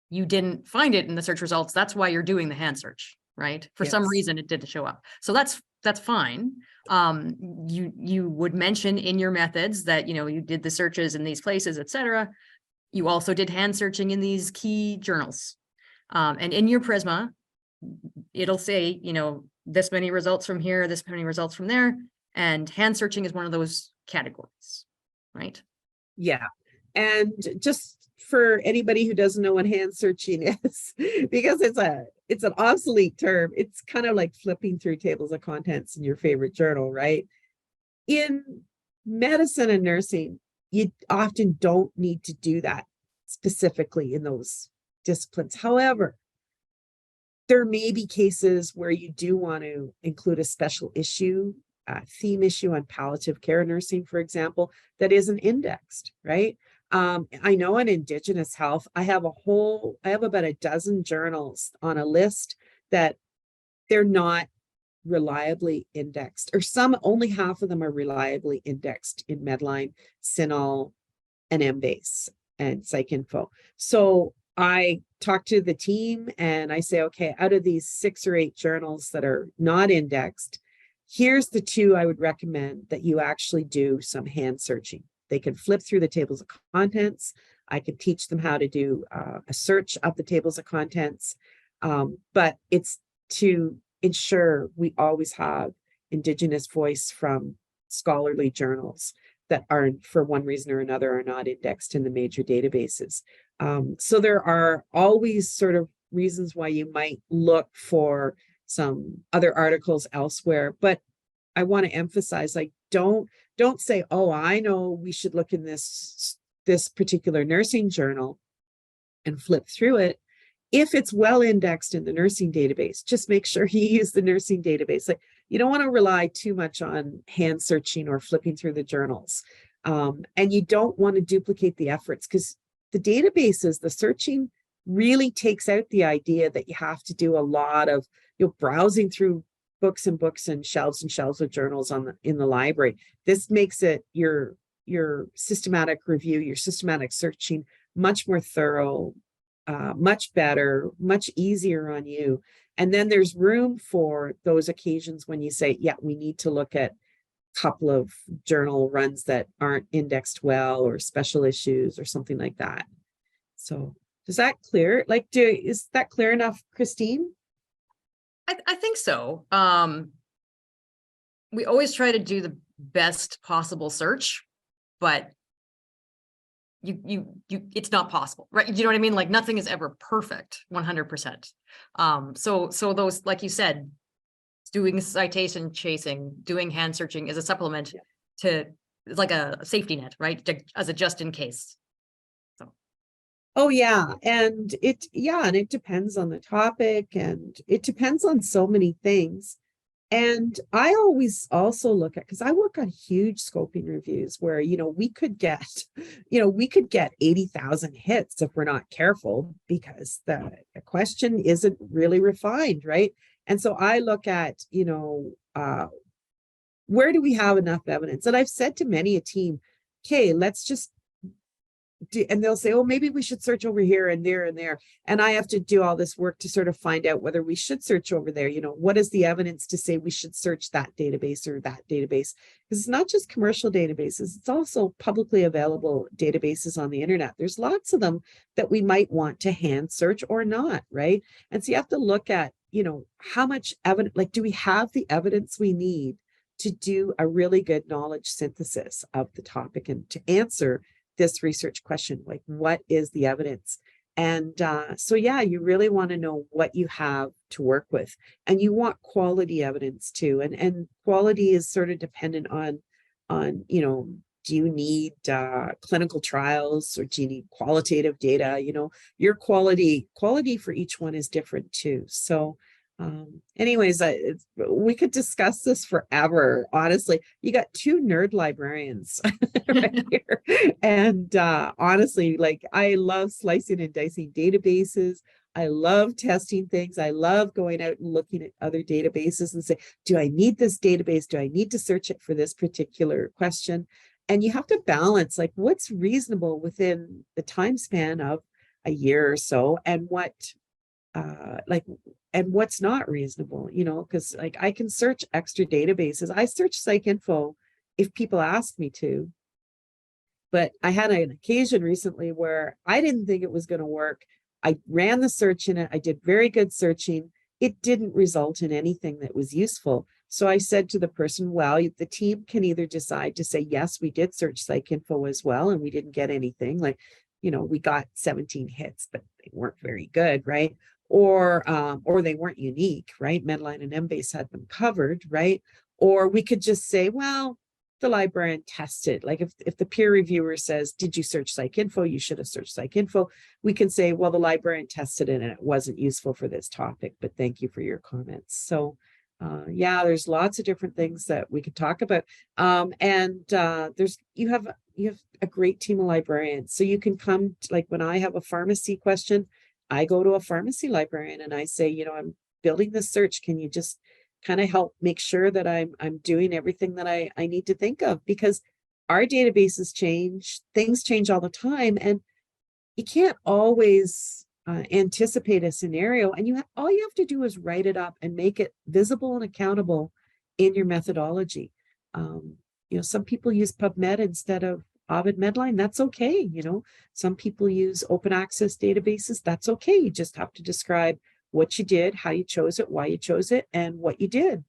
S2: you didn't find it in the search results, that's why you're doing the hand search, right? For some reason it didn't show up. So that's fine. You would mention in your methods that, you did the searches in these places, etc. You also did hand searching in these key journals. And in your Prisma, it'll say, this many results from here, this many results from there. And hand searching is one of those categories, right?
S1: Yeah. And just for anybody who doesn't know what hand searching is, because it's an obsolete term, it's kind of like flipping through tables of contents in your favorite journal, right? In medicine and nursing, you often don't need to do that specifically in those disciplines. However, there may be cases where you do want to include a special issue, theme issue on palliative care nursing, for example, that isn't indexed, right? I know in Indigenous health, I have about a dozen journals on a list that they're not reliably indexed, or only half of them are reliably indexed in Medline, Cinol, and Embase and PsycInfo. So I talk to the team and I say, okay, out of these 6 or 8 journals that are not indexed, here's the 2 I would recommend that you actually do some hand searching. They can flip through the tables of contents. I can teach them how to do a search of the tables of contents, but it's to ensure we always have Indigenous voice from scholarly journals that are, for one reason or another, are not indexed in the major databases. So there are always sort of reasons why you might look for some other articles elsewhere, but I want to emphasize, like, don't say, oh, I know we should look in this particular nursing journal and flip through it. If it's well indexed in the nursing database, just make sure you use the nursing database. Like, you don't want to rely too much on hand searching or flipping through the journals. And you don't want to duplicate the efforts, because the databases, the searching really takes out the idea that you have to do a lot of browsing through books and shelves of journals in the library. This makes it your systematic review, your systematic searching much more thorough, much better, much easier on you. And then there's room for those occasions when you say, yeah, we need to look at a couple of journal runs that aren't indexed well, or special issues or something like that. So is that clear? Is that clear enough, Christine?
S2: I think so. We always try to do the best possible search, but it's not possible, right? You know what I mean? Like, nothing is ever perfect 100%. So those, like you said, doing citation chasing, doing hand searching is a supplement to, it's like a safety net, right? As a just in case.
S1: Oh yeah. And it depends on the topic, and it depends on so many things. And I always also look at, because I work on huge scoping reviews where, we could get 80,000 hits if we're not careful, because the question isn't really refined, right? And so I look at, where do we have enough evidence? And I've said to many a team, okay, let's just and they'll say, oh, maybe we should search over here and there and there. And I have to do all this work to sort of find out whether we should search over there. What is the evidence to say we should search that database or that database? Because it's not just commercial databases, it's also publicly available databases on the internet. There's lots of them that we might want to hand search or not, right? And so you have to look at you know, how much evidence, like, do we have the evidence we need to do a really good knowledge synthesis of the topic and to answer this research question? Like, what is the evidence? And so, yeah, you really want to know what you have to work with, and you want quality evidence too. And quality is sort of dependent on, you know, do you need clinical trials, or do you need qualitative data? You know, your quality for each one is different too. So anyways, we could discuss this forever. Honestly, you got two nerd librarians right here. And honestly, like, I love slicing and dicing databases. I love testing things. I love going out and looking at other databases and say, do I need this database? Do I need to search it for this particular question? And you have to balance, like, what's reasonable within the time span of a year or so, and what and what's not reasonable, you know, because, like, I can search extra databases. I search PsycInfo if people ask me to, but I had an occasion recently where I didn't think it was going to work. I ran the search in it. I did very good searching. It didn't result in anything that was useful. So I said to the person, well, the team can either decide to say, yes, we did search PsycInfo as well, and we didn't get anything. Like, you know, we got 17 hits, but they weren't very good, right? Or they weren't unique, right? Medline and Embase had them covered, right? Or we could just say, well, the librarian tested. Like, if the peer reviewer says, did you search PsycInfo? You should have searched PsycInfo. We can say, well, the librarian tested it and it wasn't useful for this topic, but thank you for your comments. So yeah, there's lots of different things that we could talk about. You have a great team of librarians. So you can come to, like, when I have a pharmacy question, I go to a pharmacy librarian and I say, you know, I'm building this search. Can you just kind of help make sure that I'm doing everything that I need to think of? Because our databases change, things change all the time, and you can't always anticipate a scenario. And all you have to do is write it up and make it visible and accountable in your methodology. You know, some people use PubMed instead of OVID Medline. That's okay. You know, some people use open access databases. That's okay. You just have to describe what you did, how you chose it, why you chose it, and what you did,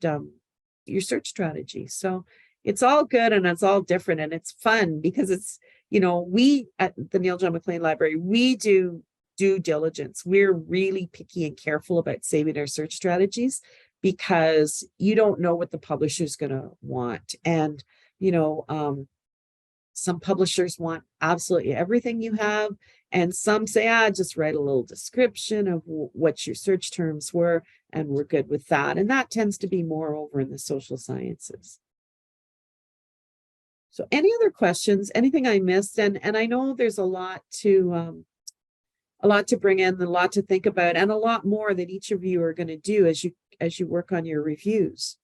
S1: your search strategy. So it's all good and it's all different, and it's fun because it's, you know, we at the Neil John McLean Library, we do due diligence. We're really picky and careful about saving our search strategies, because you don't know what the publisher's going to want. And, you know, some publishers want absolutely everything you have, and some say, just write a little description of what your search terms were, and we're good with that. And that tends to be more over in the social sciences. So any other questions, anything I missed? And I know there's a lot to bring in, a lot to think about, and a lot more that each of you are going to do as you work on your reviews.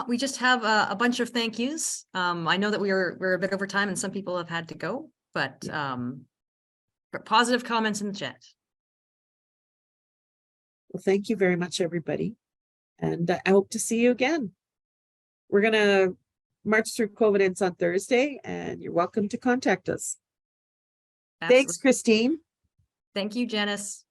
S2: We just have a bunch of thank yous. I know that we're a bit over time and some people have had to go, but positive comments in the chat.
S1: Well, thank you very much, everybody. And I hope to see you again. We're going to march through COVID on Thursday, and you're welcome to contact us. Absolutely. Thanks, Christine.
S2: Thank you, Janice.